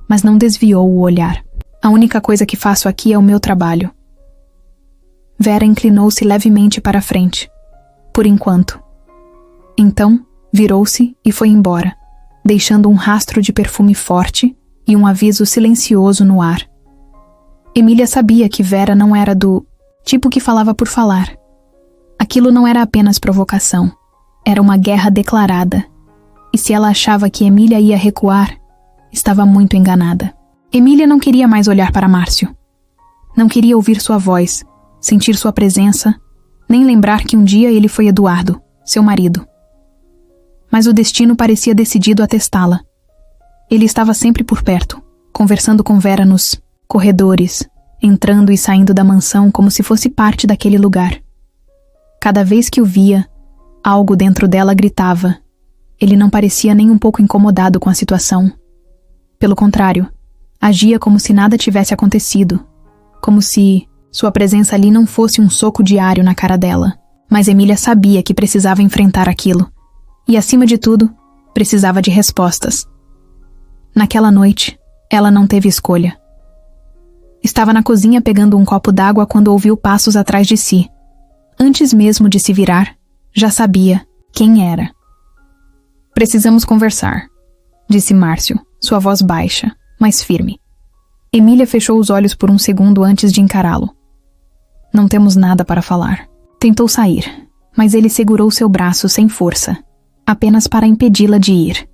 mas não desviou o olhar. "A única coisa que faço aqui é o meu trabalho." Vera inclinou-se levemente para a frente. Por enquanto. Então, virou-se e foi embora, deixando um rastro de perfume forte e um aviso silencioso no ar. Emília sabia que Vera não era do tipo que falava por falar. Aquilo não era apenas provocação, era uma guerra declarada. E se ela achava que Emília ia recuar, estava muito enganada. Emília não queria mais olhar para Márcio. Não queria ouvir sua voz, sentir sua presença, nem lembrar que um dia ele foi Eduardo, seu marido. Mas o destino parecia decidido a testá-la. Ele estava sempre por perto, conversando com Vera nos corredores, entrando e saindo da mansão como se fosse parte daquele lugar. Cada vez que o via, algo dentro dela gritava. Ele não parecia nem um pouco incomodado com a situação. Pelo contrário, agia como se nada tivesse acontecido, como se sua presença ali não fosse um soco diário na cara dela. Mas Emília sabia que precisava enfrentar aquilo. E, acima de tudo, precisava de respostas. Naquela noite, ela não teve escolha. Estava na cozinha pegando um copo d'água quando ouviu passos atrás de si. Antes mesmo de se virar, já sabia quem era. Precisamos conversar, disse Márcio, sua voz baixa, mas firme. Emília fechou os olhos por um segundo antes de encará-lo. Não temos nada para falar. Tentou sair, mas ele segurou seu braço sem força, apenas para impedi-la de ir.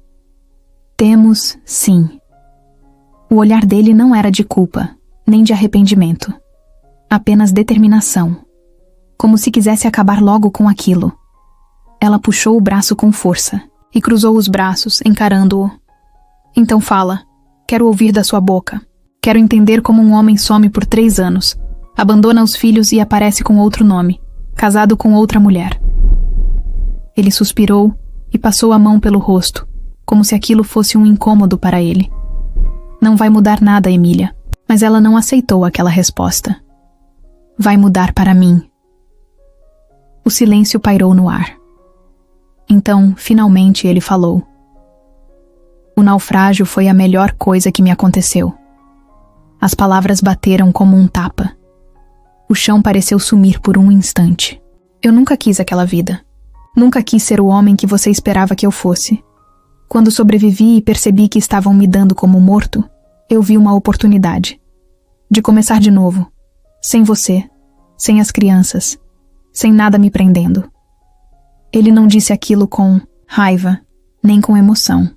Temos, sim. O olhar dele não era de culpa, nem de arrependimento. Apenas determinação. Como se quisesse acabar logo com aquilo. Ela puxou o braço com força e cruzou os braços, encarando-o. Então fala. Quero ouvir da sua boca. Quero entender como um homem some por 3 anos, abandona os filhos e aparece com outro nome, casado com outra mulher. Ele suspirou e passou a mão pelo rosto, como se aquilo fosse um incômodo para ele. Não vai mudar nada, Emília, mas ela não aceitou aquela resposta. Vai mudar para mim. O silêncio pairou no ar. Então, finalmente, ele falou. O naufrágio foi a melhor coisa que me aconteceu. As palavras bateram como um tapa. O chão pareceu sumir por um instante. Eu nunca quis aquela vida. Nunca quis ser o homem que você esperava que eu fosse. Quando sobrevivi e percebi que estavam me dando como morto, eu vi uma oportunidade. De começar de novo. Sem você. Sem as crianças. Sem nada me prendendo. Ele não disse aquilo com raiva, nem com emoção.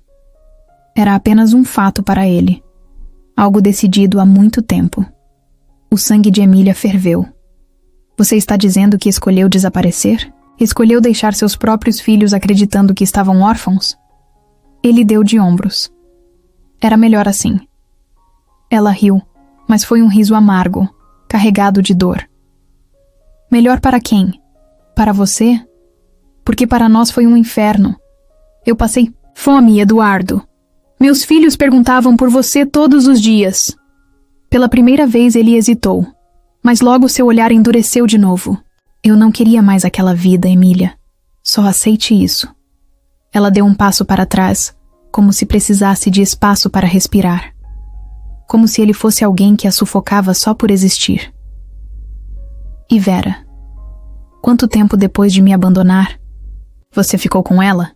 Era apenas um fato para ele. Algo decidido há muito tempo. O sangue de Emília ferveu. Você está dizendo que escolheu desaparecer? Escolheu deixar seus próprios filhos acreditando que estavam órfãos? Ele deu de ombros. Era melhor assim. Ela riu, mas foi um riso amargo, carregado de dor. Melhor para quem? Para você? Porque para nós foi um inferno. Eu passei fome, Eduardo. Meus filhos perguntavam por você todos os dias. Pela primeira vez ele hesitou, mas logo seu olhar endureceu de novo. Eu não queria mais aquela vida, Emília. Só aceite isso. Ela deu um passo para trás, como se precisasse de espaço para respirar. Como se ele fosse alguém que a sufocava só por existir. E Vera? Quanto tempo depois de me abandonar, você ficou com ela?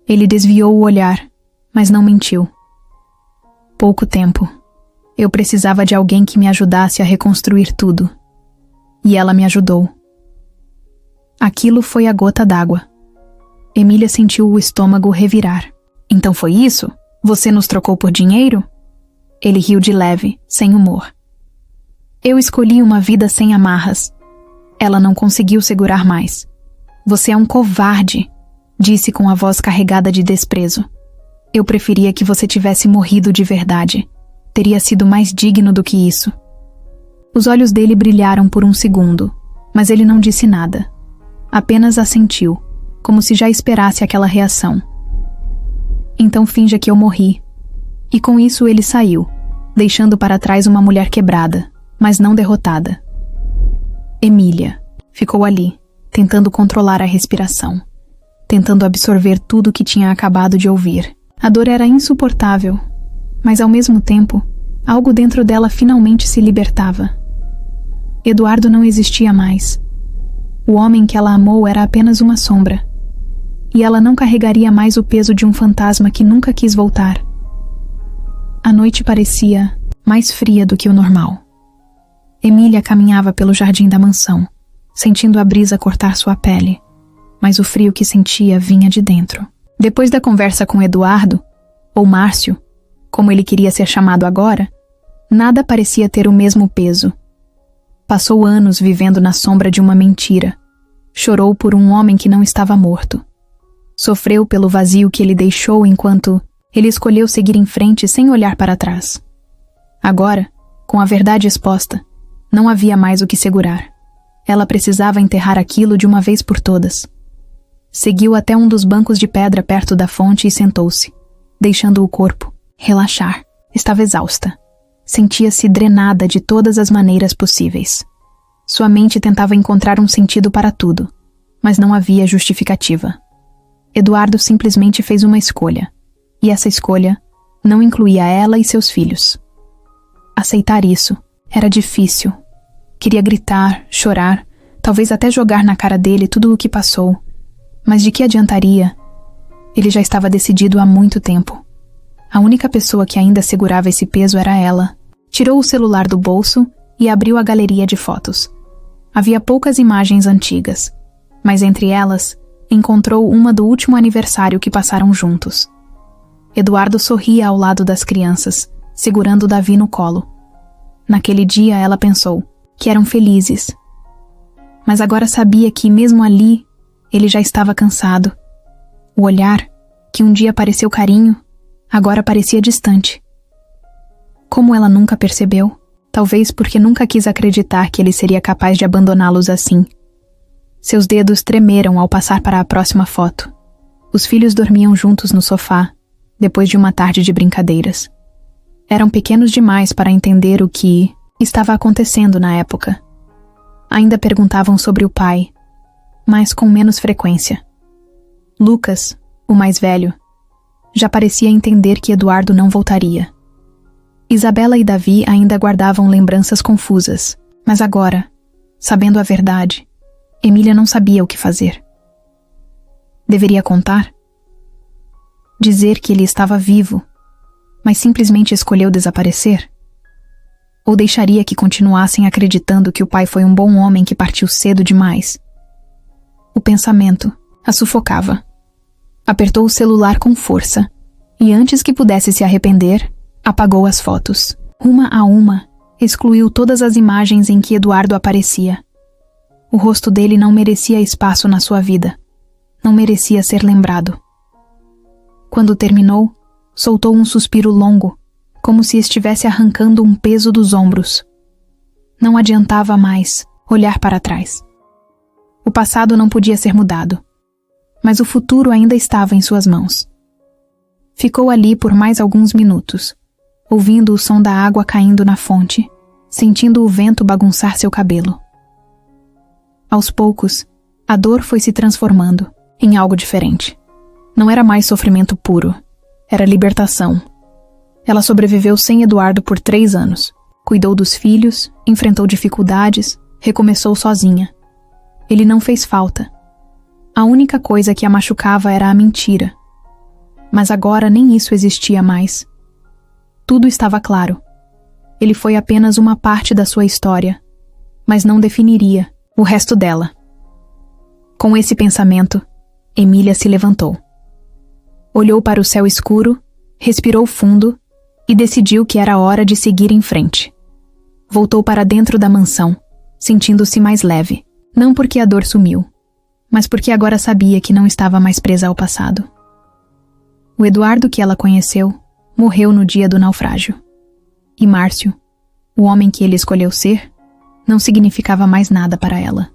Ele desviou o olhar, mas não mentiu. Pouco tempo. Eu precisava de alguém que me ajudasse a reconstruir tudo. E ela me ajudou. Aquilo foi a gota d'água. Emília sentiu o estômago revirar. Então foi isso? Você nos trocou por dinheiro? Ele riu de leve, sem humor. Eu escolhi uma vida sem amarras. Ela não conseguiu segurar mais. Você é um covarde, disse com a voz carregada de desprezo. Eu preferia que você tivesse morrido de verdade. Teria sido mais digno do que isso. Os olhos dele brilharam por um segundo, mas ele não disse nada. Apenas assentiu, como se já esperasse aquela reação. Então finja que eu morri. E com isso ele saiu, deixando para trás uma mulher quebrada, mas não derrotada. Emília ficou ali, tentando controlar a respiração, tentando absorver tudo o que tinha acabado de ouvir. A dor era insuportável, mas ao mesmo tempo, algo dentro dela finalmente se libertava. Eduardo não existia mais. O homem que ela amou era apenas uma sombra. e ela não carregaria mais o peso de um fantasma que nunca quis voltar. A noite parecia mais fria do que o normal. Emília caminhava pelo jardim da mansão, sentindo a brisa cortar sua pele, mas o frio que sentia vinha de dentro. Depois da conversa com Eduardo, ou Márcio, como ele queria ser chamado agora, nada parecia ter o mesmo peso. Passou anos vivendo na sombra de uma mentira. Chorou por um homem que não estava morto. Sofreu pelo vazio que ele deixou enquanto ele escolheu seguir em frente sem olhar para trás. Agora, com a verdade exposta, não havia mais o que segurar. Ela precisava enterrar aquilo de uma vez por todas. Seguiu até um dos bancos de pedra perto da fonte e sentou-se, deixando o corpo relaxar. Estava exausta. Sentia-se drenada de todas as maneiras possíveis. Sua mente tentava encontrar um sentido para tudo, mas não havia justificativa. Eduardo simplesmente fez uma escolha, e essa escolha não incluía ela e seus filhos. Aceitar isso era difícil. Queria gritar, chorar, talvez até jogar na cara dele tudo o que passou, mas de que adiantaria? Ele já estava decidido há muito tempo. A única pessoa que ainda segurava esse peso era ela. Tirou o celular do bolso e abriu a galeria de fotos. Havia poucas imagens antigas, mas entre elas, encontrou uma do último aniversário que passaram juntos. Eduardo sorria ao lado das crianças, segurando Davi no colo. Naquele dia ela pensou que eram felizes. Mas agora sabia que, mesmo ali, ele já estava cansado. O olhar, que um dia pareceu carinho, agora parecia distante. Como ela nunca percebeu? Talvez porque nunca quis acreditar que ele seria capaz de abandoná-los assim. Seus dedos tremeram ao passar para a próxima foto. Os filhos dormiam juntos no sofá, depois de uma tarde de brincadeiras. Eram pequenos demais para entender o que estava acontecendo na época. Ainda perguntavam sobre o pai, mas com menos frequência. Lucas, o mais velho, já parecia entender que Eduardo não voltaria. Isabela e Davi ainda guardavam lembranças confusas, mas agora, sabendo a verdade, Emília não sabia o que fazer. Deveria contar? Dizer que ele estava vivo, mas simplesmente escolheu desaparecer? Ou deixaria que continuassem acreditando que o pai foi um bom homem que partiu cedo demais? O pensamento a sufocava. Apertou o celular com força, e antes que pudesse se arrepender, apagou as fotos. Uma a uma, excluiu todas as imagens em que Eduardo aparecia. O rosto dele não merecia espaço na sua vida. Não merecia ser lembrado. Quando terminou, soltou um suspiro longo, como se estivesse arrancando um peso dos ombros. Não adiantava mais olhar para trás. O passado não podia ser mudado, mas o futuro ainda estava em suas mãos. Ficou ali por mais alguns minutos, ouvindo o som da água caindo na fonte, sentindo o vento bagunçar seu cabelo. Aos poucos, a dor foi se transformando em algo diferente. Não era mais sofrimento puro, era libertação. Ela sobreviveu sem Eduardo por 3 anos. Cuidou dos filhos, enfrentou dificuldades, recomeçou sozinha. Ele não fez falta. A única coisa que a machucava era a mentira. Mas agora nem isso existia mais. Tudo estava claro. Ele foi apenas uma parte da sua história, mas não definiria o resto dela. Com esse pensamento, Emília se levantou. Olhou para o céu escuro, respirou fundo e decidiu que era hora de seguir em frente. Voltou para dentro da mansão, sentindo-se mais leve, não porque a dor sumiu, mas porque agora sabia que não estava mais presa ao passado. O Eduardo que ela conheceu morreu no dia do naufrágio. E Márcio, o homem que ele escolheu ser, não significava mais nada para ela.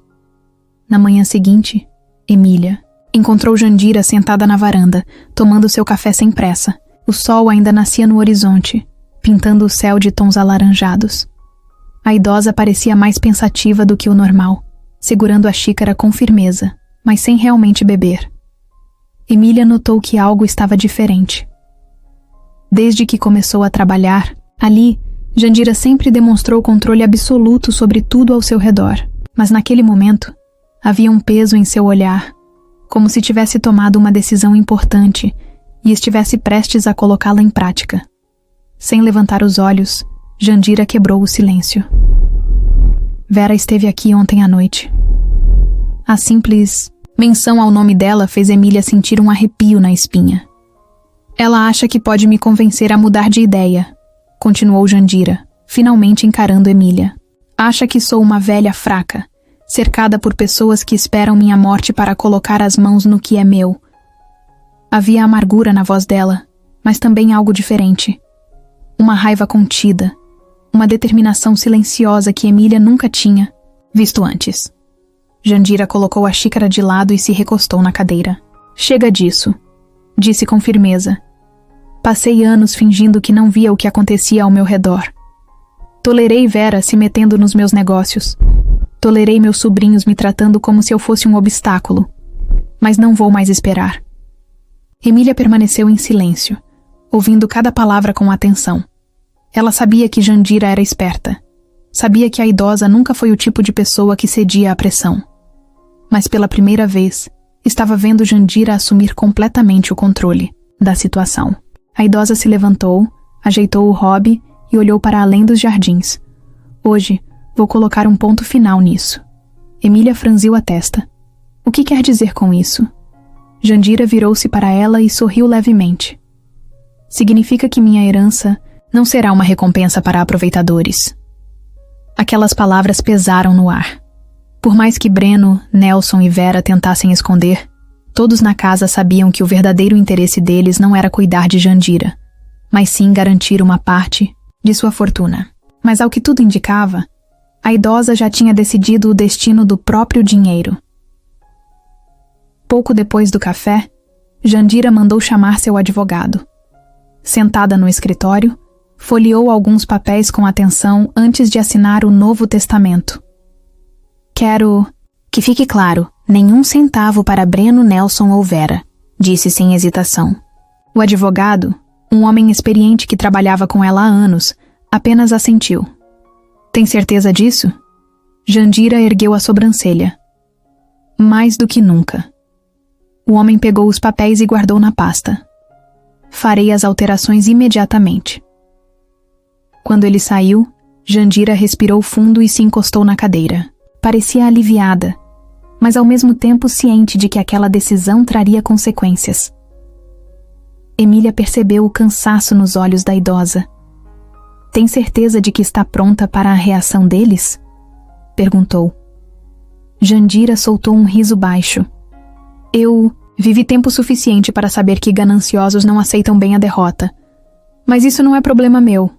Na manhã seguinte, Emília encontrou Jandira sentada na varanda, tomando seu café sem pressa. O sol ainda nascia no horizonte, pintando o céu de tons alaranjados. A idosa parecia mais pensativa do que o normal, segurando a xícara com firmeza, mas sem realmente beber. Emília notou que algo estava diferente. Desde que começou a trabalhar, ali, Jandira sempre demonstrou controle absoluto sobre tudo ao seu redor, mas naquele momento, havia um peso em seu olhar, como se tivesse tomado uma decisão importante e estivesse prestes a colocá-la em prática. Sem levantar os olhos, Jandira quebrou o silêncio. Vera esteve aqui ontem à noite. A simples menção ao nome dela fez Emília sentir um arrepio na espinha. Ela acha que pode me convencer a mudar de ideia, continuou Jandira, finalmente encarando Emília. Acha que sou uma velha fraca, cercada por pessoas que esperam minha morte para colocar as mãos no que é meu. Havia amargura na voz dela, mas também algo diferente. Uma raiva contida, uma determinação silenciosa que Emília nunca tinha visto antes. Jandira colocou a xícara de lado e se recostou na cadeira. Chega disso, disse com firmeza. Passei anos fingindo que não via o que acontecia ao meu redor. Tolerei Vera se metendo nos meus negócios. Tolerei meus sobrinhos me tratando como se eu fosse um obstáculo. Mas não vou mais esperar. Emília permaneceu em silêncio, ouvindo cada palavra com atenção. Ela sabia que Jandira era esperta. Sabia que a idosa nunca foi o tipo de pessoa que cedia à pressão. Mas pela primeira vez, estava vendo Jandira assumir completamente o controle da situação. A idosa se levantou, ajeitou o hobby e olhou para além dos jardins. Hoje, vou colocar um ponto final nisso. Emília franziu a testa. O que quer dizer com isso? Jandira virou-se para ela e sorriu levemente. Significa que minha herança não será uma recompensa para aproveitadores. Aquelas palavras pesaram no ar. Por mais que Breno, Nelson e Vera tentassem esconder, todos na casa sabiam que o verdadeiro interesse deles não era cuidar de Jandira, mas sim garantir uma parte de sua fortuna. Mas ao que tudo indicava, a idosa já tinha decidido o destino do próprio dinheiro. Pouco depois do café, Jandira mandou chamar seu advogado. Sentada no escritório, folheou alguns papéis com atenção antes de assinar o Novo Testamento. Quero que fique claro, nenhum centavo para Breno, Nelson ou Vera, disse sem hesitação. O advogado, um homem experiente que trabalhava com ela há anos, apenas assentiu. Tem certeza disso? Jandira ergueu a sobrancelha. Mais do que nunca. O homem pegou os papéis e guardou na pasta. Farei as alterações imediatamente. Quando ele saiu, Jandira respirou fundo e se encostou na cadeira. Parecia aliviada, mas ao mesmo tempo ciente de que aquela decisão traria consequências. Emília percebeu o cansaço nos olhos da idosa. Tem certeza de que está pronta para a reação deles? Perguntou. Jandira soltou um riso baixo. Eu vivi tempo suficiente para saber que gananciosos não aceitam bem a derrota. Mas isso não é problema meu.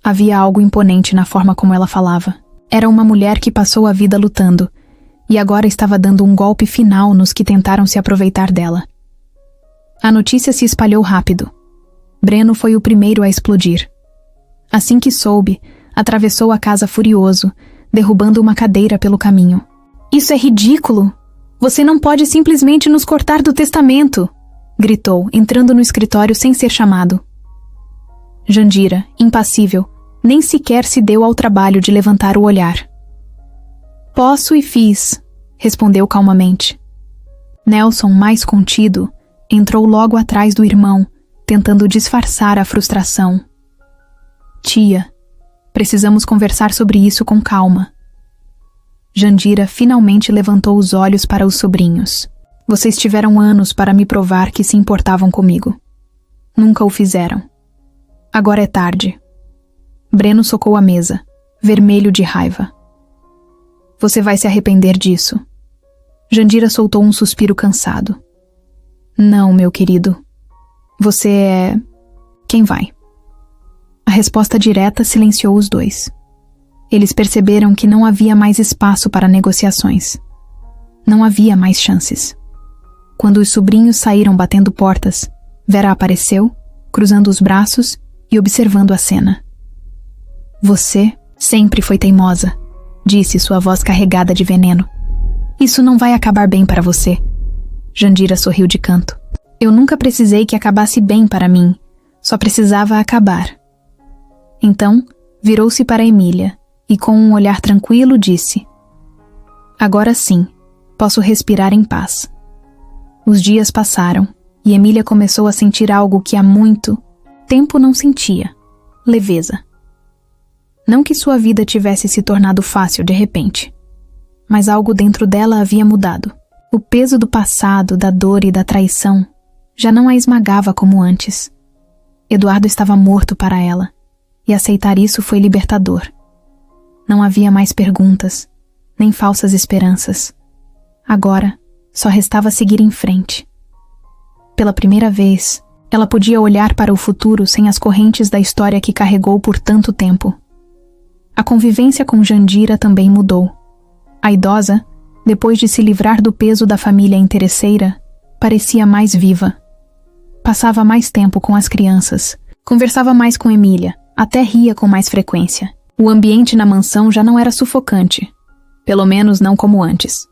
Havia algo imponente na forma como ela falava. Era uma mulher que passou a vida lutando, e agora estava dando um golpe final nos que tentaram se aproveitar dela. A notícia se espalhou rápido. Breno foi o primeiro a explodir. Assim que soube, atravessou a casa furioso, derrubando uma cadeira pelo caminho. Isso é ridículo! Você não pode simplesmente nos cortar do testamento! Gritou, entrando no escritório sem ser chamado. Jandira, impassível, nem sequer se deu ao trabalho de levantar o olhar. Posso e fiz, respondeu calmamente. Nelson, mais contido, entrou logo atrás do irmão, tentando disfarçar a frustração. Tia, precisamos conversar sobre isso com calma. Jandira finalmente levantou os olhos para os sobrinhos. Vocês tiveram anos para me provar que se importavam comigo. Nunca o fizeram. Agora é tarde. Breno socou a mesa, vermelho de raiva. Você vai se arrepender disso. Jandira soltou um suspiro cansado. Não, meu querido. Você é... quem vai? A resposta direta silenciou os dois. Eles perceberam que não havia mais espaço para negociações. Não havia mais chances. Quando os sobrinhos saíram batendo portas, Vera apareceu, cruzando os braços e observando a cena. Você sempre foi teimosa, disse sua voz carregada de veneno. Isso não vai acabar bem para você. Jandira sorriu de canto. Eu nunca precisei que acabasse bem para mim, só precisava acabar. Então, virou-se para Emília e com um olhar tranquilo disse: Agora sim, posso respirar em paz. Os dias passaram e Emília começou a sentir algo que há muito tempo não sentia: leveza. Não que sua vida tivesse se tornado fácil de repente, mas algo dentro dela havia mudado. O peso do passado, da dor e da traição já não a esmagava como antes. Eduardo estava morto para ela, e aceitar isso foi libertador. Não havia mais perguntas, nem falsas esperanças. Agora, só restava seguir em frente. Pela primeira vez, ela podia olhar para o futuro sem as correntes da história que carregou por tanto tempo. A convivência com Jandira também mudou. A idosa, depois de se livrar do peso da família interesseira, parecia mais viva. Passava mais tempo com as crianças, conversava mais com Emília, até ria com mais frequência. O ambiente na mansão já não era sufocante, pelo menos não como antes.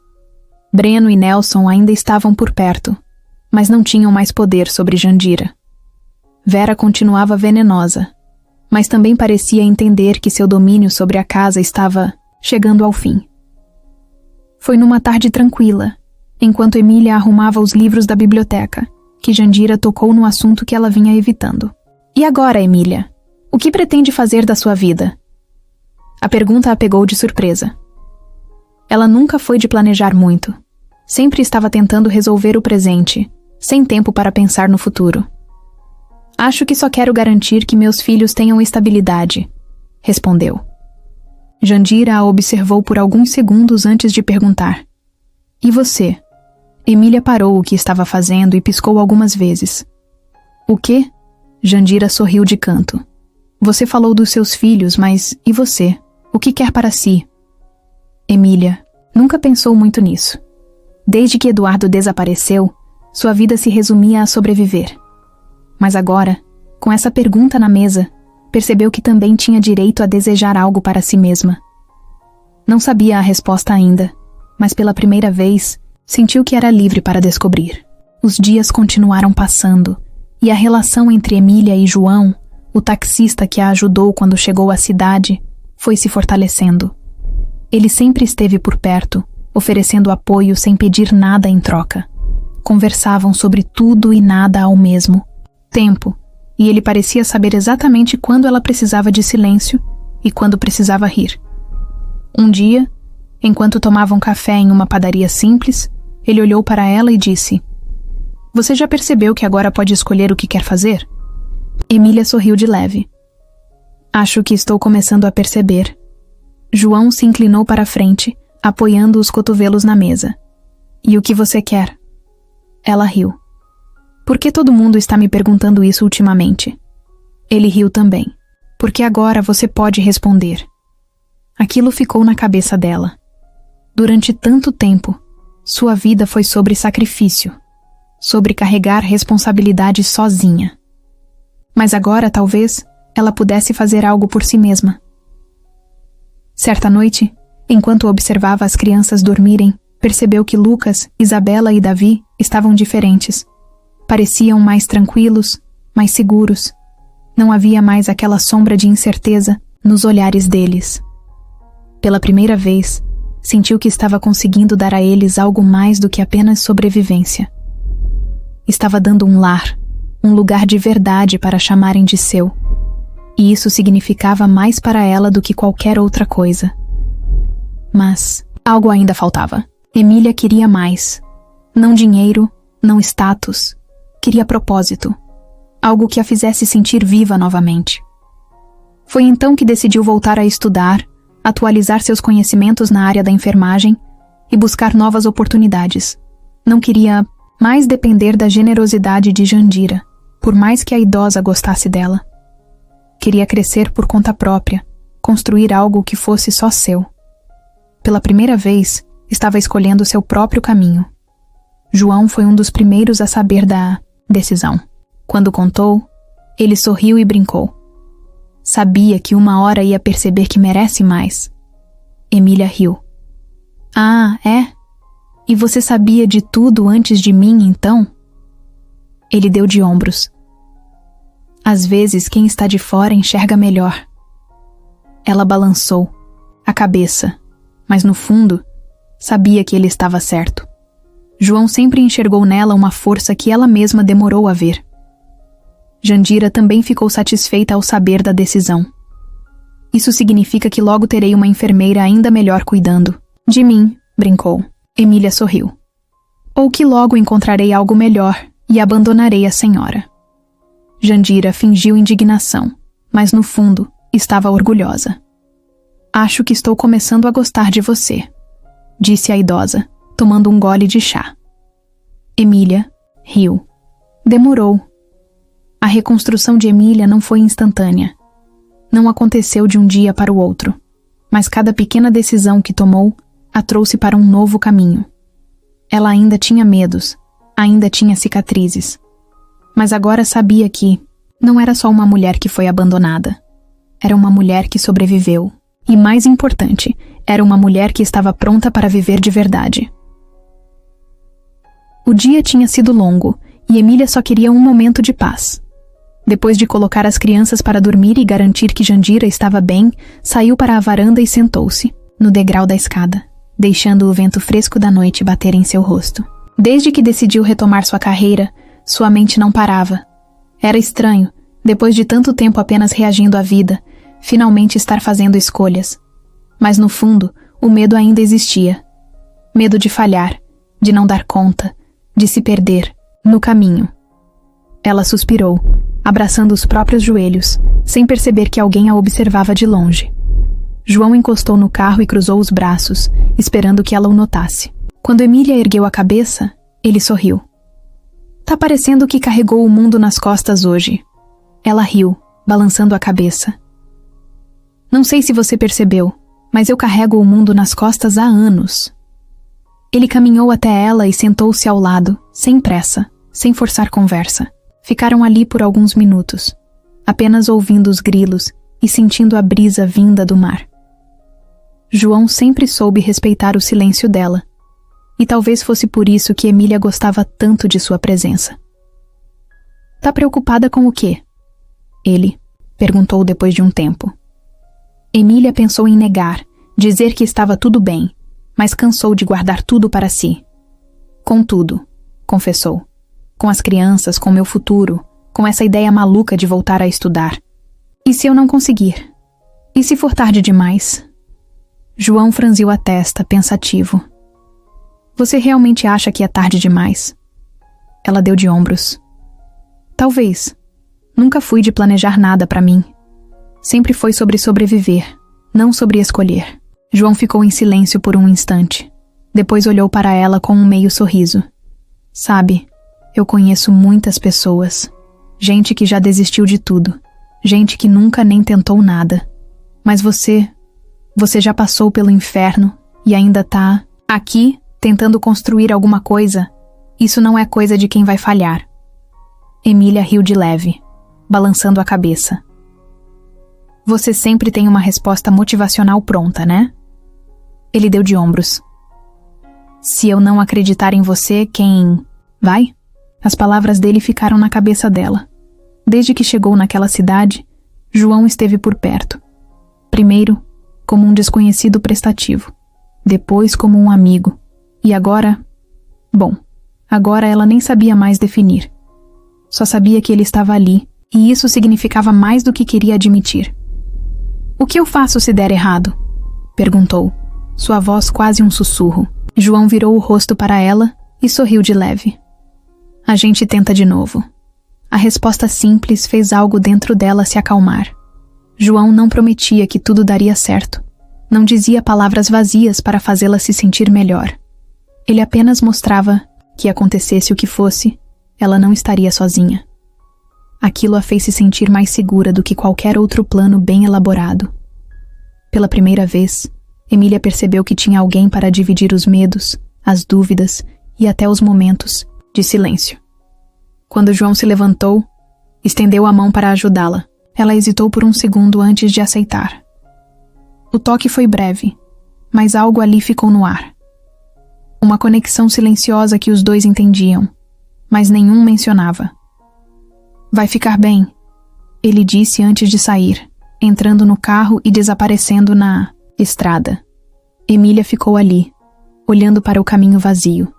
Breno e Nelson ainda estavam por perto, mas não tinham mais poder sobre Jandira. Vera continuava venenosa, mas também parecia entender que seu domínio sobre a casa estava chegando ao fim. Foi numa tarde tranquila, enquanto Emília arrumava os livros da biblioteca, que Jandira tocou no assunto que ela vinha evitando. E agora, Emília? O que pretende fazer da sua vida? A pergunta a pegou de surpresa. Ela nunca foi de planejar muito. Sempre estava tentando resolver o presente, sem tempo para pensar no futuro. Acho que só quero garantir que meus filhos tenham estabilidade, respondeu. Jandira a observou por alguns segundos antes de perguntar. E você? Emília parou o que estava fazendo e piscou algumas vezes. O quê? Jandira sorriu de canto. Você falou dos seus filhos, mas e você? O que quer para si? Emília nunca pensou muito nisso. Desde que Eduardo desapareceu, sua vida se resumia a sobreviver. Mas agora, com essa pergunta na mesa, percebeu que também tinha direito a desejar algo para si mesma. Não sabia a resposta ainda, mas pela primeira vez, sentiu que era livre para descobrir. Os dias continuaram passando, e a relação entre Emília e João, o taxista que a ajudou quando chegou à cidade, foi se fortalecendo. Ele sempre esteve por perto, oferecendo apoio sem pedir nada em troca. Conversavam sobre tudo e nada ao mesmo tempo, e ele parecia saber exatamente quando ela precisava de silêncio e quando precisava rir. Um dia, enquanto tomavam café em uma padaria simples, ele olhou para ela e disse: Você já percebeu que agora pode escolher o que quer fazer? Emília sorriu de leve. Acho que estou começando a perceber. João se inclinou para a frente, apoiando os cotovelos na mesa. E o que você quer? Ela riu. Por que todo mundo está me perguntando isso ultimamente? Ele riu também. Porque agora você pode responder. Aquilo ficou na cabeça dela. Durante tanto tempo, sua vida foi sobre sacrifício, sobre carregar responsabilidade sozinha. Mas agora, talvez, ela pudesse fazer algo por si mesma. Certa noite, enquanto observava as crianças dormirem, percebeu que Lucas, Isabela e Davi estavam diferentes. Pareciam mais tranquilos, mais seguros. Não havia mais aquela sombra de incerteza nos olhares deles. Pela primeira vez, sentiu que estava conseguindo dar a eles algo mais do que apenas sobrevivência. Estava dando um lar, um lugar de verdade para chamarem de seu. E isso significava mais para ela do que qualquer outra coisa. Mas algo ainda faltava. Emília queria mais. Não dinheiro, não status. Queria propósito. Algo que a fizesse sentir viva novamente. Foi então que decidiu voltar a estudar, atualizar seus conhecimentos na área da enfermagem e buscar novas oportunidades. Não queria mais depender da generosidade de Jandira, por mais que a idosa gostasse dela. Queria crescer por conta própria, construir algo que fosse só seu. Pela primeira vez, estava escolhendo seu próprio caminho. João foi um dos primeiros a saber da decisão. Quando contou, ele sorriu e brincou. Sabia que uma hora ia perceber que merece mais. Emília riu. Ah, é? E você sabia de tudo antes de mim, então? Ele deu de ombros. Às vezes, quem está de fora enxerga melhor. Ela balançou a cabeça, mas no fundo, sabia que ele estava certo. João sempre enxergou nela uma força que ela mesma demorou a ver. Jandira também ficou satisfeita ao saber da decisão. Isso significa que logo terei uma enfermeira ainda melhor cuidando de mim, brincou. Emília sorriu. Ou que logo encontrarei algo melhor e abandonarei a senhora. Jandira fingiu indignação, mas no fundo estava orgulhosa. Acho que estou começando a gostar de você, disse a idosa, tomando um gole de chá. Emília riu. Demorou. A reconstrução de Emília não foi instantânea. Não aconteceu de um dia para o outro, mas cada pequena decisão que tomou a trouxe para um novo caminho. Ela ainda tinha medos, ainda tinha cicatrizes, mas agora sabia que não era só uma mulher que foi abandonada. Era uma mulher que sobreviveu. E mais importante, era uma mulher que estava pronta para viver de verdade. O dia tinha sido longo e Emília só queria um momento de paz. Depois de colocar as crianças para dormir e garantir que Jandira estava bem, saiu para a varanda e sentou-se, no degrau da escada, deixando o vento fresco da noite bater em seu rosto. Desde que decidiu retomar sua carreira, sua mente não parava. Era estranho, depois de tanto tempo apenas reagindo à vida, finalmente estar fazendo escolhas. Mas no fundo, o medo ainda existia. Medo de falhar, de não dar conta, de se perder, no caminho. Ela suspirou, abraçando os próprios joelhos, sem perceber que alguém a observava de longe. João encostou no carro e cruzou os braços, esperando que ela o notasse. Quando Emília ergueu a cabeça, ele sorriu. Tá parecendo que carregou o mundo nas costas hoje. Ela riu, balançando a cabeça. Não sei se você percebeu, mas eu carrego o mundo nas costas há anos. Ele caminhou até ela e sentou-se ao lado, sem pressa, sem forçar conversa. Ficaram ali por alguns minutos, apenas ouvindo os grilos e sentindo a brisa vinda do mar. João sempre soube respeitar o silêncio dela, e talvez fosse por isso que Emília gostava tanto de sua presença. Tá preocupada com o quê? Ele perguntou depois de um tempo. Emília pensou em negar, dizer que estava tudo bem, mas cansou de guardar tudo para si. Contudo, confessou, com as crianças, com meu futuro, com essa ideia maluca de voltar a estudar. E se eu não conseguir? E se for tarde demais? João franziu a testa, pensativo. Você realmente acha que é tarde demais? Ela deu de ombros. Talvez. Nunca fui de planejar nada para mim. Sempre foi sobre sobreviver, não sobre escolher. João ficou em silêncio por um instante. Depois olhou para ela com um meio sorriso. Sabe, eu conheço muitas pessoas. Gente que já desistiu de tudo. Gente que nunca nem tentou nada. Mas você já passou pelo inferno e ainda tá aqui tentando construir alguma coisa. Isso não é coisa de quem vai falhar. Emília riu de leve, balançando a cabeça. Você sempre tem uma resposta motivacional pronta, né? Ele deu de ombros. Se eu não acreditar em você, quem... vai? As palavras dele ficaram na cabeça dela. Desde que chegou naquela cidade, João esteve por perto. Primeiro, como um desconhecido prestativo. Depois, como um amigo. E agora... bom, agora ela nem sabia mais definir. Só sabia que ele estava ali, e isso significava mais do que queria admitir. O que eu faço se der errado? Perguntou, sua voz quase um sussurro. João virou o rosto para ela e sorriu de leve. A gente tenta de novo. A resposta simples fez algo dentro dela se acalmar. João não prometia que tudo daria certo. Não dizia palavras vazias para fazê-la se sentir melhor. Ele apenas mostrava que, acontecesse o que fosse, ela não estaria sozinha. Aquilo a fez se sentir mais segura do que qualquer outro plano bem elaborado. Pela primeira vez, Emília percebeu que tinha alguém para dividir os medos, as dúvidas e até os momentos de silêncio. Quando João se levantou, estendeu a mão para ajudá-la. Ela hesitou por um segundo antes de aceitar. O toque foi breve, mas algo ali ficou no ar. Uma conexão silenciosa que os dois entendiam, mas nenhum mencionava. Vai ficar bem, ele disse antes de sair, entrando no carro e desaparecendo na estrada. Emília ficou ali, olhando para o caminho vazio,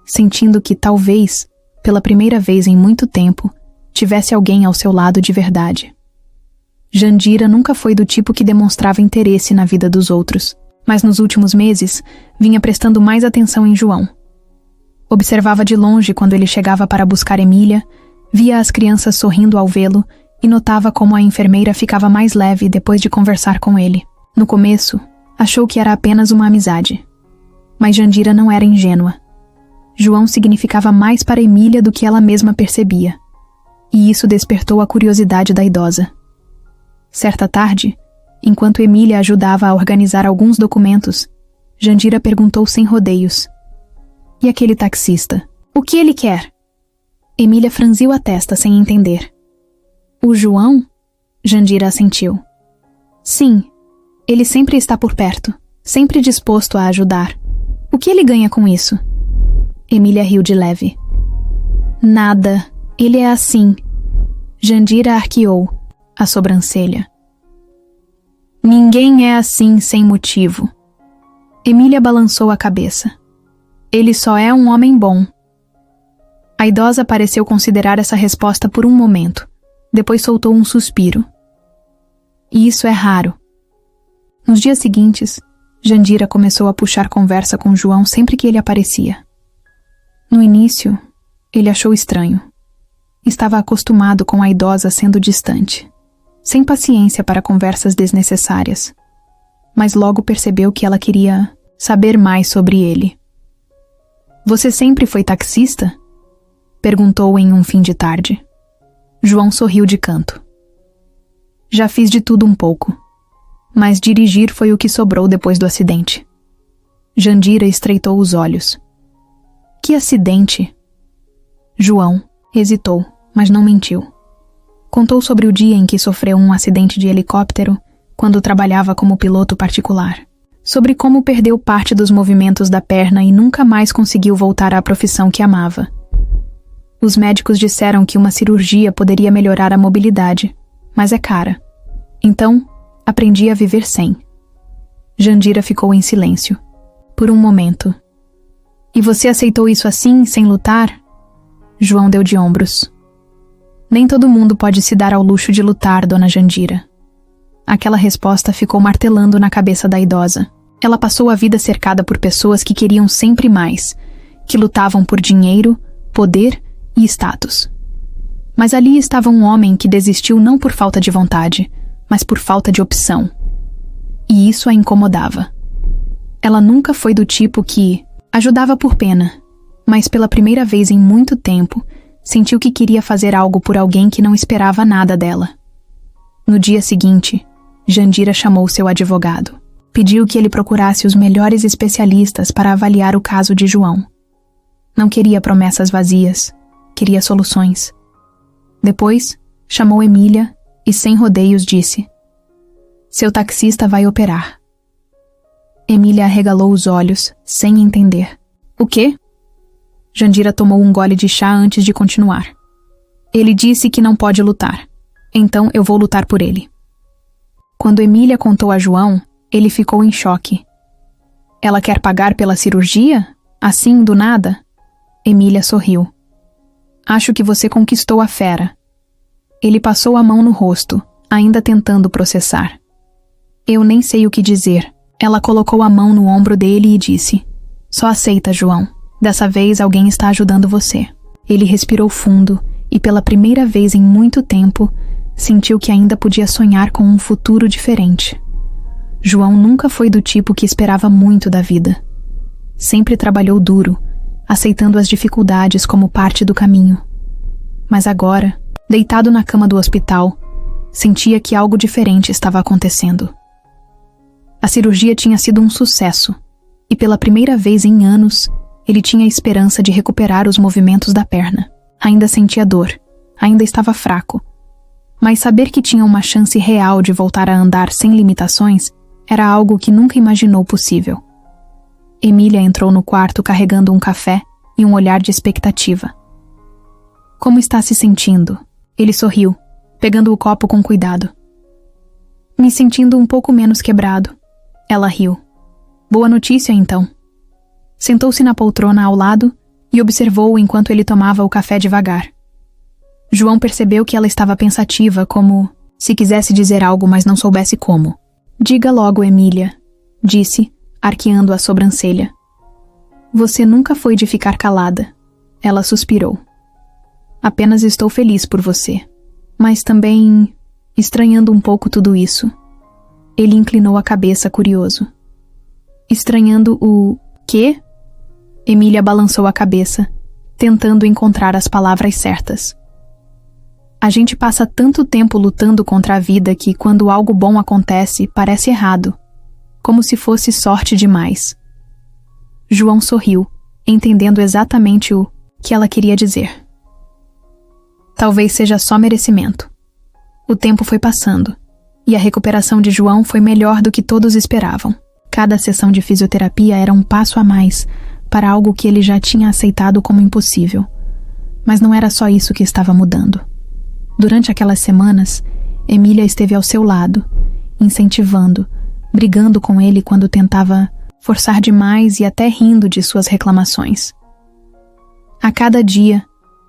sentindo que talvez, pela primeira vez em muito tempo, tivesse alguém ao seu lado de verdade. Jandira nunca foi do tipo que demonstrava interesse na vida dos outros, mas nos últimos meses vinha prestando mais atenção em João. Observava de longe quando ele chegava para buscar Emília, via as crianças sorrindo ao vê-lo e notava como a enfermeira ficava mais leve depois de conversar com ele. No começo, achou que era apenas uma amizade. Mas Jandira não era ingênua. João significava mais para Emília do que ela mesma percebia. E isso despertou a curiosidade da idosa. Certa tarde, enquanto Emília ajudava a organizar alguns documentos, Jandira perguntou sem rodeios: "E aquele taxista? O que ele quer?" Emília franziu a testa sem entender. "O João?" Jandira assentiu. "Sim, ele sempre está por perto, sempre disposto a ajudar. O que ele ganha com isso?" Emília riu de leve. "Nada, ele é assim." Jandira arqueou a sobrancelha. "Ninguém é assim sem motivo." Emília balançou a cabeça. "Ele só é um homem bom." A idosa pareceu considerar essa resposta por um momento, depois soltou um suspiro. "E isso é raro." Nos dias seguintes, Jandira começou a puxar conversa com João sempre que ele aparecia. No início, ele achou estranho. Estava acostumado com a idosa sendo distante, sem paciência para conversas desnecessárias. Mas logo percebeu que ela queria saber mais sobre ele. "Você sempre foi taxista?" perguntou em um fim de tarde. João sorriu de canto. "Já fiz de tudo um pouco, mas dirigir foi o que sobrou depois do acidente." Jandira estreitou os olhos. "Que acidente?" João hesitou, mas não mentiu. Contou sobre o dia em que sofreu um acidente de helicóptero quando trabalhava como piloto particular. Sobre como perdeu parte dos movimentos da perna e nunca mais conseguiu voltar à profissão que amava. Os médicos disseram que uma cirurgia poderia melhorar a mobilidade, mas é cara. Então, aprendi a viver sem. Jandira ficou em silêncio. Por um momento. "E você aceitou isso assim, sem lutar?" João deu de ombros. "Nem todo mundo pode se dar ao luxo de lutar, dona Jandira." Aquela resposta ficou martelando na cabeça da idosa. Ela passou a vida cercada por pessoas que queriam sempre mais, que lutavam por dinheiro, poder e status. Mas ali estava um homem que desistiu não por falta de vontade, mas por falta de opção. E isso a incomodava. Ela nunca foi do tipo que ajudava por pena, mas pela primeira vez em muito tempo, sentiu que queria fazer algo por alguém que não esperava nada dela. No dia seguinte, Jandira chamou seu advogado. Pediu que ele procurasse os melhores especialistas para avaliar o caso de João. Não queria promessas vazias, queria soluções. Depois, chamou Emília e, sem rodeios, disse: "Seu taxista vai operar." Emília arregalou os olhos, sem entender. "O quê?" Jandira tomou um gole de chá antes de continuar. "Ele disse que não pode lutar. Então eu vou lutar por ele." Quando Emília contou a João, ele ficou em choque. "Ela quer pagar pela cirurgia? Assim, do nada?" Emília sorriu. "Acho que você conquistou a fera." Ele passou a mão no rosto, ainda tentando processar. "Eu nem sei o que dizer." Ela colocou a mão no ombro dele e disse: "Só aceita, João. Dessa vez alguém está ajudando você." Ele respirou fundo e, pela primeira vez em muito tempo, sentiu que ainda podia sonhar com um futuro diferente. João nunca foi do tipo que esperava muito da vida. Sempre trabalhou duro, aceitando as dificuldades como parte do caminho. Mas agora, deitado na cama do hospital, sentia que algo diferente estava acontecendo. A cirurgia tinha sido um sucesso, e pela primeira vez em anos, ele tinha a esperança de recuperar os movimentos da perna. Ainda sentia dor, ainda estava fraco. Mas saber que tinha uma chance real de voltar a andar sem limitações era algo que nunca imaginou possível. Emília entrou no quarto carregando um café e um olhar de expectativa. "Como está se sentindo?" Ele sorriu, pegando o copo com cuidado. "Me sentindo um pouco menos quebrado." Ela riu. "Boa notícia, então." Sentou-se na poltrona ao lado e observou-o enquanto ele tomava o café devagar. João percebeu que ela estava pensativa, como se quisesse dizer algo, mas não soubesse como. Diga logo, Emília, disse, arqueando a sobrancelha. Você nunca foi de ficar calada. Ela suspirou. Apenas estou feliz por você, mas também estranhando um pouco tudo isso. Ele inclinou a cabeça, curioso. Estranhando o quê? Emília balançou a cabeça, tentando encontrar as palavras certas. A gente passa tanto tempo lutando contra a vida que, quando algo bom acontece, parece errado, como se fosse sorte demais. João sorriu, entendendo exatamente o que ela queria dizer. Talvez seja só merecimento. O tempo foi passando, e a recuperação de João foi melhor do que todos esperavam. Cada sessão de fisioterapia era um passo a mais para algo que ele já tinha aceitado como impossível. Mas não era só isso que estava mudando. Durante aquelas semanas, Emília esteve ao seu lado, incentivando, brigando com ele quando tentava forçar demais e até rindo de suas reclamações. A cada dia,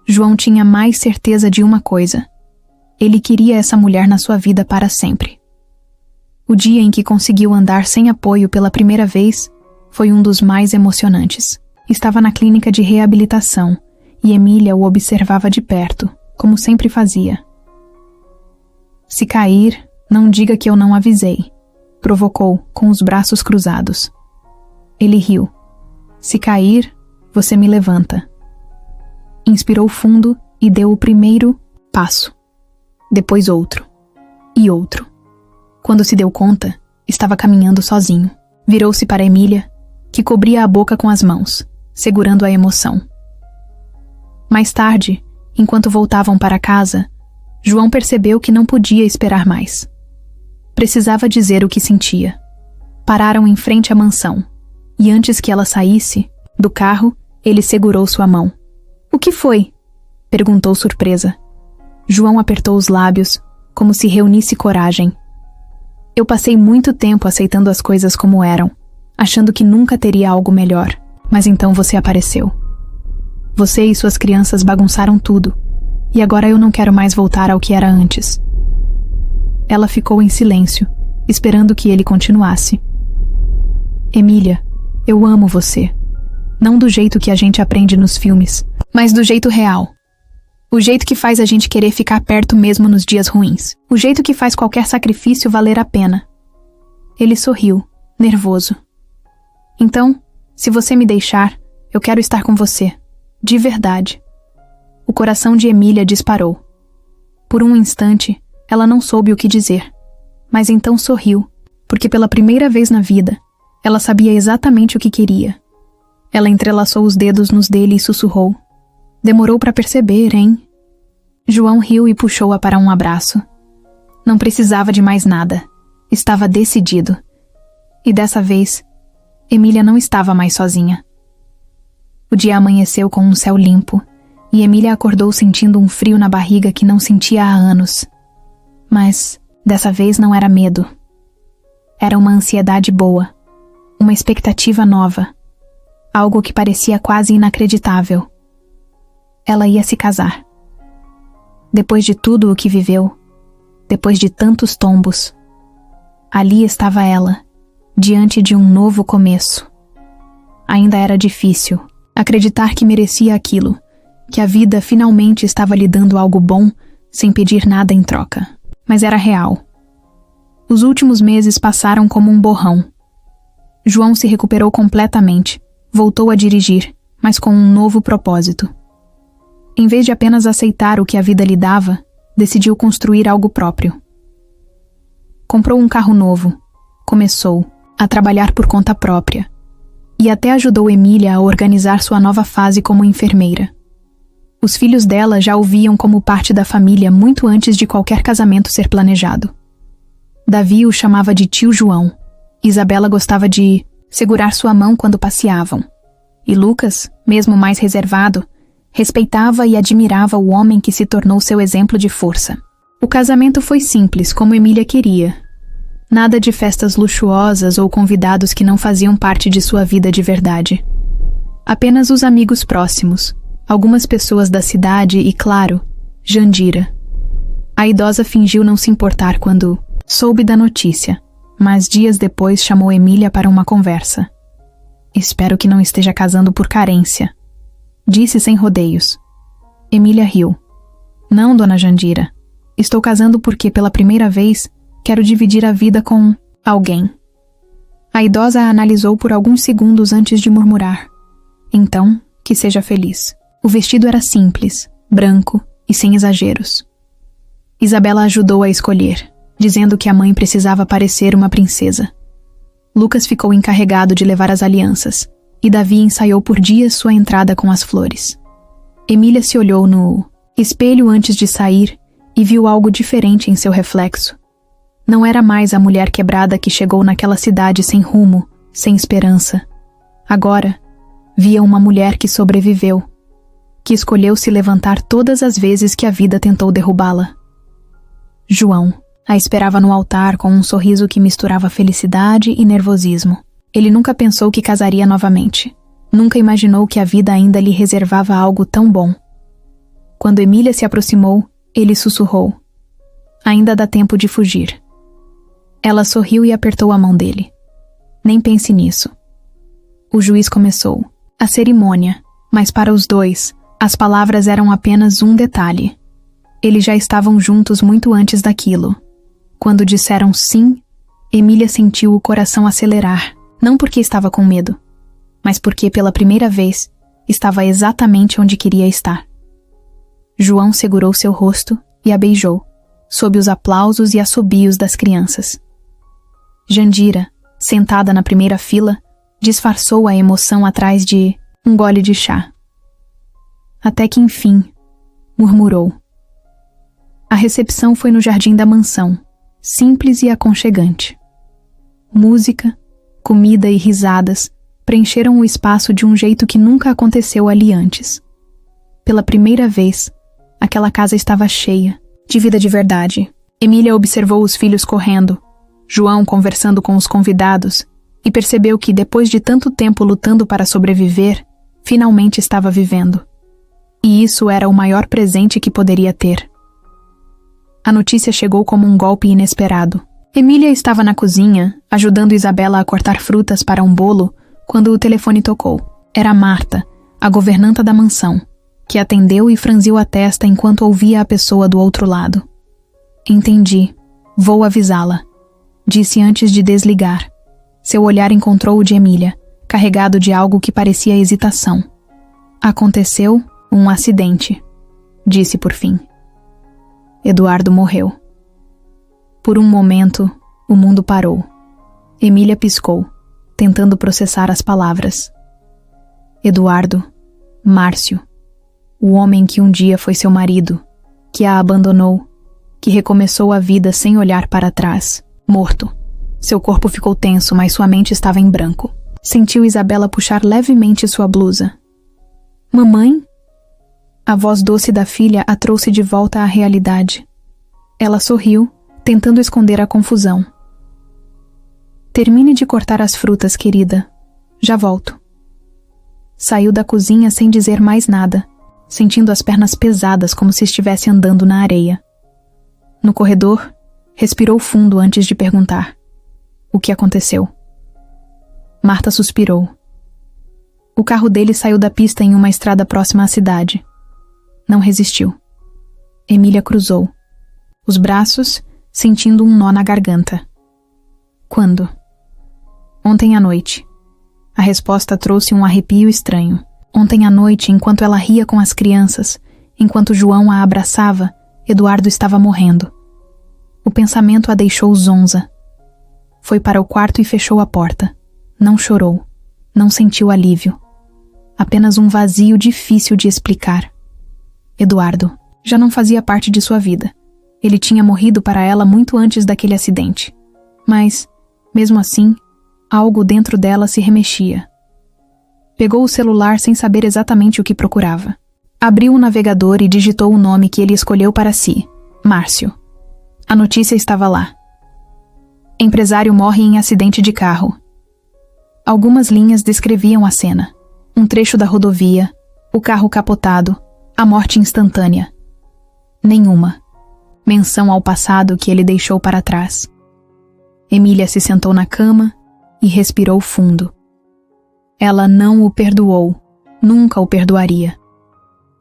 João tinha mais certeza de uma coisa. Ele queria essa mulher na sua vida para sempre. O dia em que conseguiu andar sem apoio pela primeira vez foi um dos mais emocionantes. Estava na clínica de reabilitação e Emília o observava de perto, como sempre fazia. Se cair, não diga que eu não avisei, provocou, com os braços cruzados. Ele riu. Se cair, você me levanta. Inspirou fundo e deu o primeiro passo. Depois outro. E outro. Quando se deu conta, estava caminhando sozinho. Virou-se para Emília, que cobria a boca com as mãos, segurando a emoção. Mais tarde, enquanto voltavam para casa, João percebeu que não podia esperar mais. Precisava dizer o que sentia. Pararam em frente à mansão, e antes que ela saísse do carro, ele segurou sua mão. — O que foi? — perguntou surpresa. João apertou os lábios, como se reunisse coragem. — Eu passei muito tempo aceitando as coisas como eram, achando que nunca teria algo melhor, mas então você apareceu. Você e suas crianças bagunçaram tudo, e agora eu não quero mais voltar ao que era antes. Ela ficou em silêncio, esperando que ele continuasse. Emília, eu amo você. Não do jeito que a gente aprende nos filmes, mas do jeito real. O jeito que faz a gente querer ficar perto mesmo nos dias ruins. O jeito que faz qualquer sacrifício valer a pena. Ele sorriu, nervoso. Então, se você me deixar, eu quero estar com você. De verdade. O coração de Emília disparou. Por um instante, ela não soube o que dizer, mas então sorriu, porque pela primeira vez na vida, ela sabia exatamente o que queria. Ela entrelaçou os dedos nos dele e sussurrou. Demorou para perceber, hein? João riu e puxou-a para um abraço. Não precisava de mais nada. Estava decidido. E dessa vez, Emília não estava mais sozinha. O dia amanheceu com um céu limpo, e Emília acordou sentindo um frio na barriga que não sentia há anos. Mas, dessa vez não era medo. Era uma ansiedade boa, uma expectativa nova, algo que parecia quase inacreditável. Ela ia se casar. Depois de tudo o que viveu, depois de tantos tombos, ali estava ela, diante de um novo começo. Ainda era difícil acreditar que merecia aquilo, que a vida finalmente estava lhe dando algo bom sem pedir nada em troca. Mas era real. Os últimos meses passaram como um borrão. João se recuperou completamente, voltou a dirigir, mas com um novo propósito. Em vez de apenas aceitar o que a vida lhe dava, decidiu construir algo próprio. Comprou um carro novo, começou a trabalhar por conta própria e até ajudou Emília a organizar sua nova fase como enfermeira. Os filhos dela já o viam como parte da família muito antes de qualquer casamento ser planejado. Davi o chamava de tio João. Isabela gostava de segurar sua mão quando passeavam. E Lucas, mesmo mais reservado, respeitava e admirava o homem que se tornou seu exemplo de força. O casamento foi simples, como Emília queria. Nada de festas luxuosas ou convidados que não faziam parte de sua vida de verdade. Apenas os amigos próximos, algumas pessoas da cidade e, claro, Jandira. A idosa fingiu não se importar quando soube da notícia, mas dias depois chamou Emília para uma conversa. Espero que não esteja casando por carência, disse sem rodeios. Emília riu. Não, dona Jandira. Estou casando porque, pela primeira vez, quero dividir a vida com alguém. A idosa a analisou por alguns segundos antes de murmurar. Então, que seja feliz. O vestido era simples, branco e sem exageros. Isabela ajudou a escolher, dizendo que a mãe precisava parecer uma princesa. Lucas ficou encarregado de levar as alianças, e Davi ensaiou por dias sua entrada com as flores. Emília se olhou no espelho antes de sair e viu algo diferente em seu reflexo. Não era mais a mulher quebrada que chegou naquela cidade sem rumo, sem esperança. Agora, via uma mulher que sobreviveu, que escolheu se levantar todas as vezes que a vida tentou derrubá-la. João a esperava no altar com um sorriso que misturava felicidade e nervosismo. Ele nunca pensou que casaria novamente. Nunca imaginou que a vida ainda lhe reservava algo tão bom. Quando Emília se aproximou, ele sussurrou. Ainda dá tempo de fugir. Ela sorriu e apertou a mão dele. Nem pense nisso. O juiz começou. A cerimônia, mas para os dois, as palavras eram apenas um detalhe. Eles já estavam juntos muito antes daquilo. Quando disseram sim, Emília sentiu o coração acelerar, não porque estava com medo, mas porque pela primeira vez estava exatamente onde queria estar. João segurou seu rosto e a beijou, sob os aplausos e assobios das crianças. Jandira, sentada na primeira fila, disfarçou a emoção atrás de um gole de chá. Até que enfim, murmurou. A recepção foi no jardim da mansão, simples e aconchegante. Música, comida e risadas preencheram o espaço de um jeito que nunca aconteceu ali antes. Pela primeira vez, aquela casa estava cheia, de vida de verdade. Emília observou os filhos correndo, João conversando com os convidados, e percebeu que, depois de tanto tempo lutando para sobreviver, finalmente estava vivendo. E isso era o maior presente que poderia ter. A notícia chegou como um golpe inesperado. Emília estava na cozinha, ajudando Isabela a cortar frutas para um bolo, quando o telefone tocou. Era Marta, a governanta da mansão, que atendeu e franziu a testa enquanto ouvia a pessoa do outro lado. Entendi. Vou avisá-la, disse antes de desligar. Seu olhar encontrou o de Emília, carregado de algo que parecia hesitação. Aconteceu um acidente, disse por fim. Eduardo morreu. Por um momento, o mundo parou. Emília piscou, tentando processar as palavras. Eduardo, Márcio, o homem que um dia foi seu marido, que a abandonou, que recomeçou a vida sem olhar para trás, morto. Seu corpo ficou tenso, mas sua mente estava em branco. Sentiu Isabela puxar levemente sua blusa. Mamãe? A voz doce da filha a trouxe de volta à realidade. Ela sorriu, tentando esconder a confusão. Termine de cortar as frutas, querida. Já volto. Saiu da cozinha sem dizer mais nada, sentindo as pernas pesadas como se estivesse andando na areia. No corredor, respirou fundo antes de perguntar. O que aconteceu? Marta suspirou. O carro dele saiu da pista em uma estrada próxima à cidade. Não resistiu. Emília cruzou, os braços sentindo um nó na garganta. Quando? Ontem à noite. A resposta trouxe um arrepio estranho. Ontem à noite, enquanto ela ria com as crianças, enquanto João a abraçava, Eduardo estava morrendo. O pensamento a deixou zonza. Foi para o quarto e fechou a porta. Não chorou. Não sentiu alívio. Apenas um vazio difícil de explicar. Eduardo já não fazia parte de sua vida. Ele tinha morrido para ela muito antes daquele acidente. Mas, mesmo assim, algo dentro dela se remexia. Pegou o celular sem saber exatamente o que procurava. Abriu o navegador e digitou o nome que ele escolheu para si, Márcio. A notícia estava lá. Empresário morre em acidente de carro. Algumas linhas descreviam a cena. Um trecho da rodovia, o carro capotado, a morte instantânea. Nenhuma menção ao passado que ele deixou para trás. Emília se sentou na cama e respirou fundo. Ela não o perdoou, nunca o perdoaria.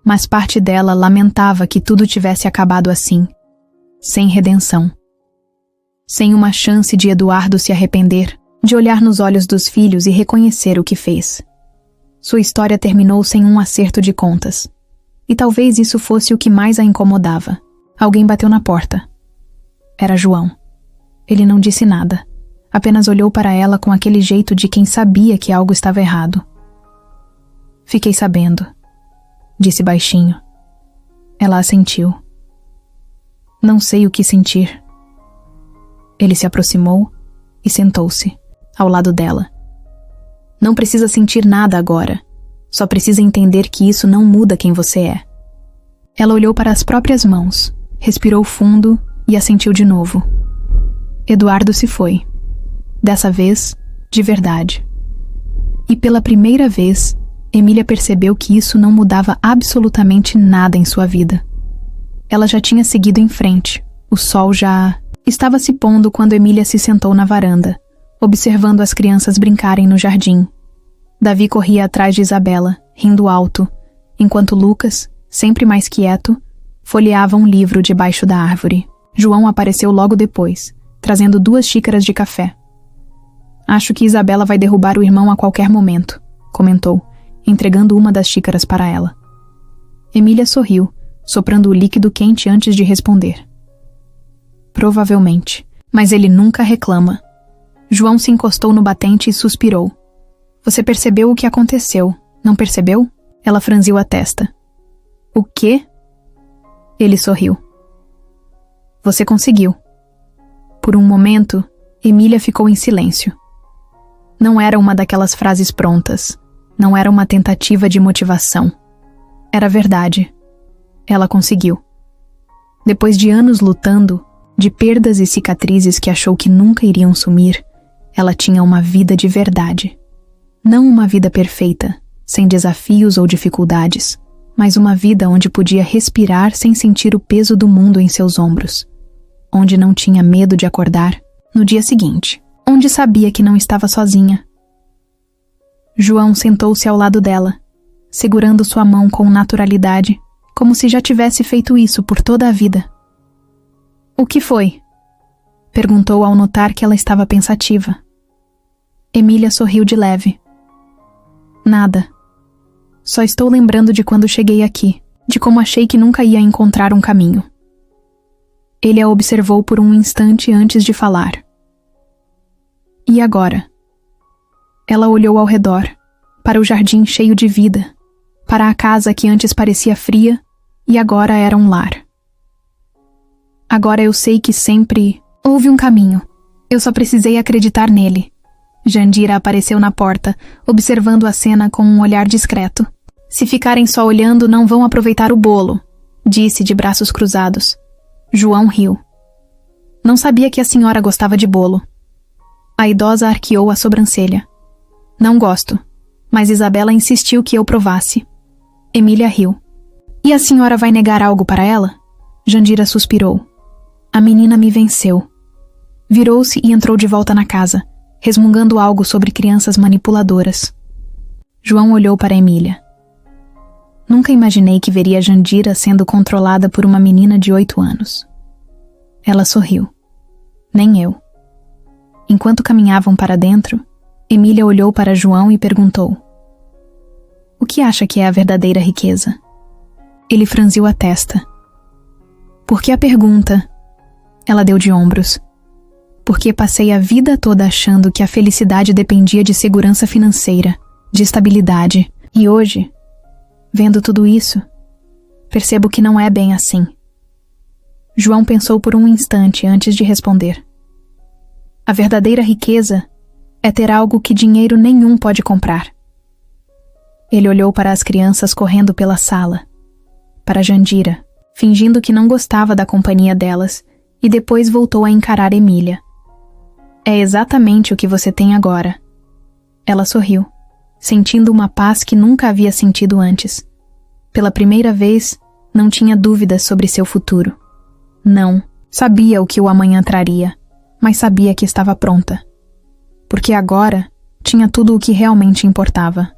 Mas parte dela lamentava que tudo tivesse acabado assim, sem redenção. Sem uma chance de Eduardo se arrepender, de olhar nos olhos dos filhos e reconhecer o que fez. Sua história terminou sem um acerto de contas. E talvez isso fosse o que mais a incomodava. Alguém bateu na porta. Era João. Ele não disse nada. Apenas olhou para ela com aquele jeito de quem sabia que algo estava errado. Fiquei sabendo, disse baixinho. Ela assentiu. Não sei o que sentir. Ele se aproximou e sentou-se, ao lado dela. Não precisa sentir nada agora. Só precisa entender que isso não muda quem você é. Ela olhou para as próprias mãos, respirou fundo e assentiu de novo. Eduardo se foi. Dessa vez, de verdade. E pela primeira vez, Emília percebeu que isso não mudava absolutamente nada em sua vida. Ela já tinha seguido em frente. O sol já estava se pondo quando Emília se sentou na varanda, observando as crianças brincarem no jardim. Davi corria atrás de Isabela, rindo alto, enquanto Lucas, sempre mais quieto, folheava um livro debaixo da árvore. João apareceu logo depois, trazendo 2 xícaras de café. Acho que Isabela vai derrubar o irmão a qualquer momento, comentou, entregando uma das xícaras para ela. Emília sorriu, soprando o líquido quente antes de responder. Provavelmente, mas ele nunca reclama. João se encostou no batente e suspirou. Você percebeu o que aconteceu, não percebeu? Ela franziu a testa. O quê? Ele sorriu. Você conseguiu. Por um momento, Emília ficou em silêncio. Não era uma daquelas frases prontas. Não era uma tentativa de motivação. Era verdade. Ela conseguiu. Depois de anos lutando, de perdas e cicatrizes que achou que nunca iriam sumir, ela tinha uma vida de verdade. Não uma vida perfeita, sem desafios ou dificuldades, mas uma vida onde podia respirar sem sentir o peso do mundo em seus ombros. Onde não tinha medo de acordar no dia seguinte. Onde sabia que não estava sozinha. João sentou-se ao lado dela, segurando sua mão com naturalidade, como se já tivesse feito isso por toda a vida. O que foi? Perguntou ao notar que ela estava pensativa. Emília sorriu de leve. Nada. Só estou lembrando de quando cheguei aqui, de como achei que nunca ia encontrar um caminho. Ele a observou por um instante antes de falar. E agora? Ela olhou ao redor, para o jardim cheio de vida, para a casa que antes parecia fria e agora era um lar. Agora eu sei que sempre houve um caminho. Eu só precisei acreditar nele. Jandira apareceu na porta, observando a cena com um olhar discreto. Se ficarem só olhando, não vão aproveitar o bolo, disse de braços cruzados. João riu. Não sabia que a senhora gostava de bolo. A idosa arqueou a sobrancelha. Não gosto, mas Isabela insistiu que eu provasse. Emília riu. E a senhora vai negar algo para ela? Jandira suspirou. A menina me venceu. Virou-se e entrou de volta na casa, resmungando algo sobre crianças manipuladoras. João olhou para Emília. Nunca imaginei que veria Jandira sendo controlada por uma menina de 8 anos. Ela sorriu. Nem eu. Enquanto caminhavam para dentro, Emília olhou para João e perguntou: O que acha que é a verdadeira riqueza? Ele franziu a testa. Por que a pergunta? Ela deu de ombros. Porque passei a vida toda achando que a felicidade dependia de segurança financeira, de estabilidade. E hoje, vendo tudo isso, percebo que não é bem assim. João pensou por um instante antes de responder. A verdadeira riqueza é ter algo que dinheiro nenhum pode comprar. Ele olhou para as crianças correndo pela sala, para Jandira, fingindo que não gostava da companhia delas, e depois voltou a encarar Emília. É exatamente o que você tem agora. Ela sorriu. sentindo uma paz que nunca havia sentido antes. Pela primeira vez, não tinha dúvidas sobre seu futuro. Não, sabia o que o amanhã traria, mas sabia que estava pronta. Porque agora tinha tudo o que realmente importava.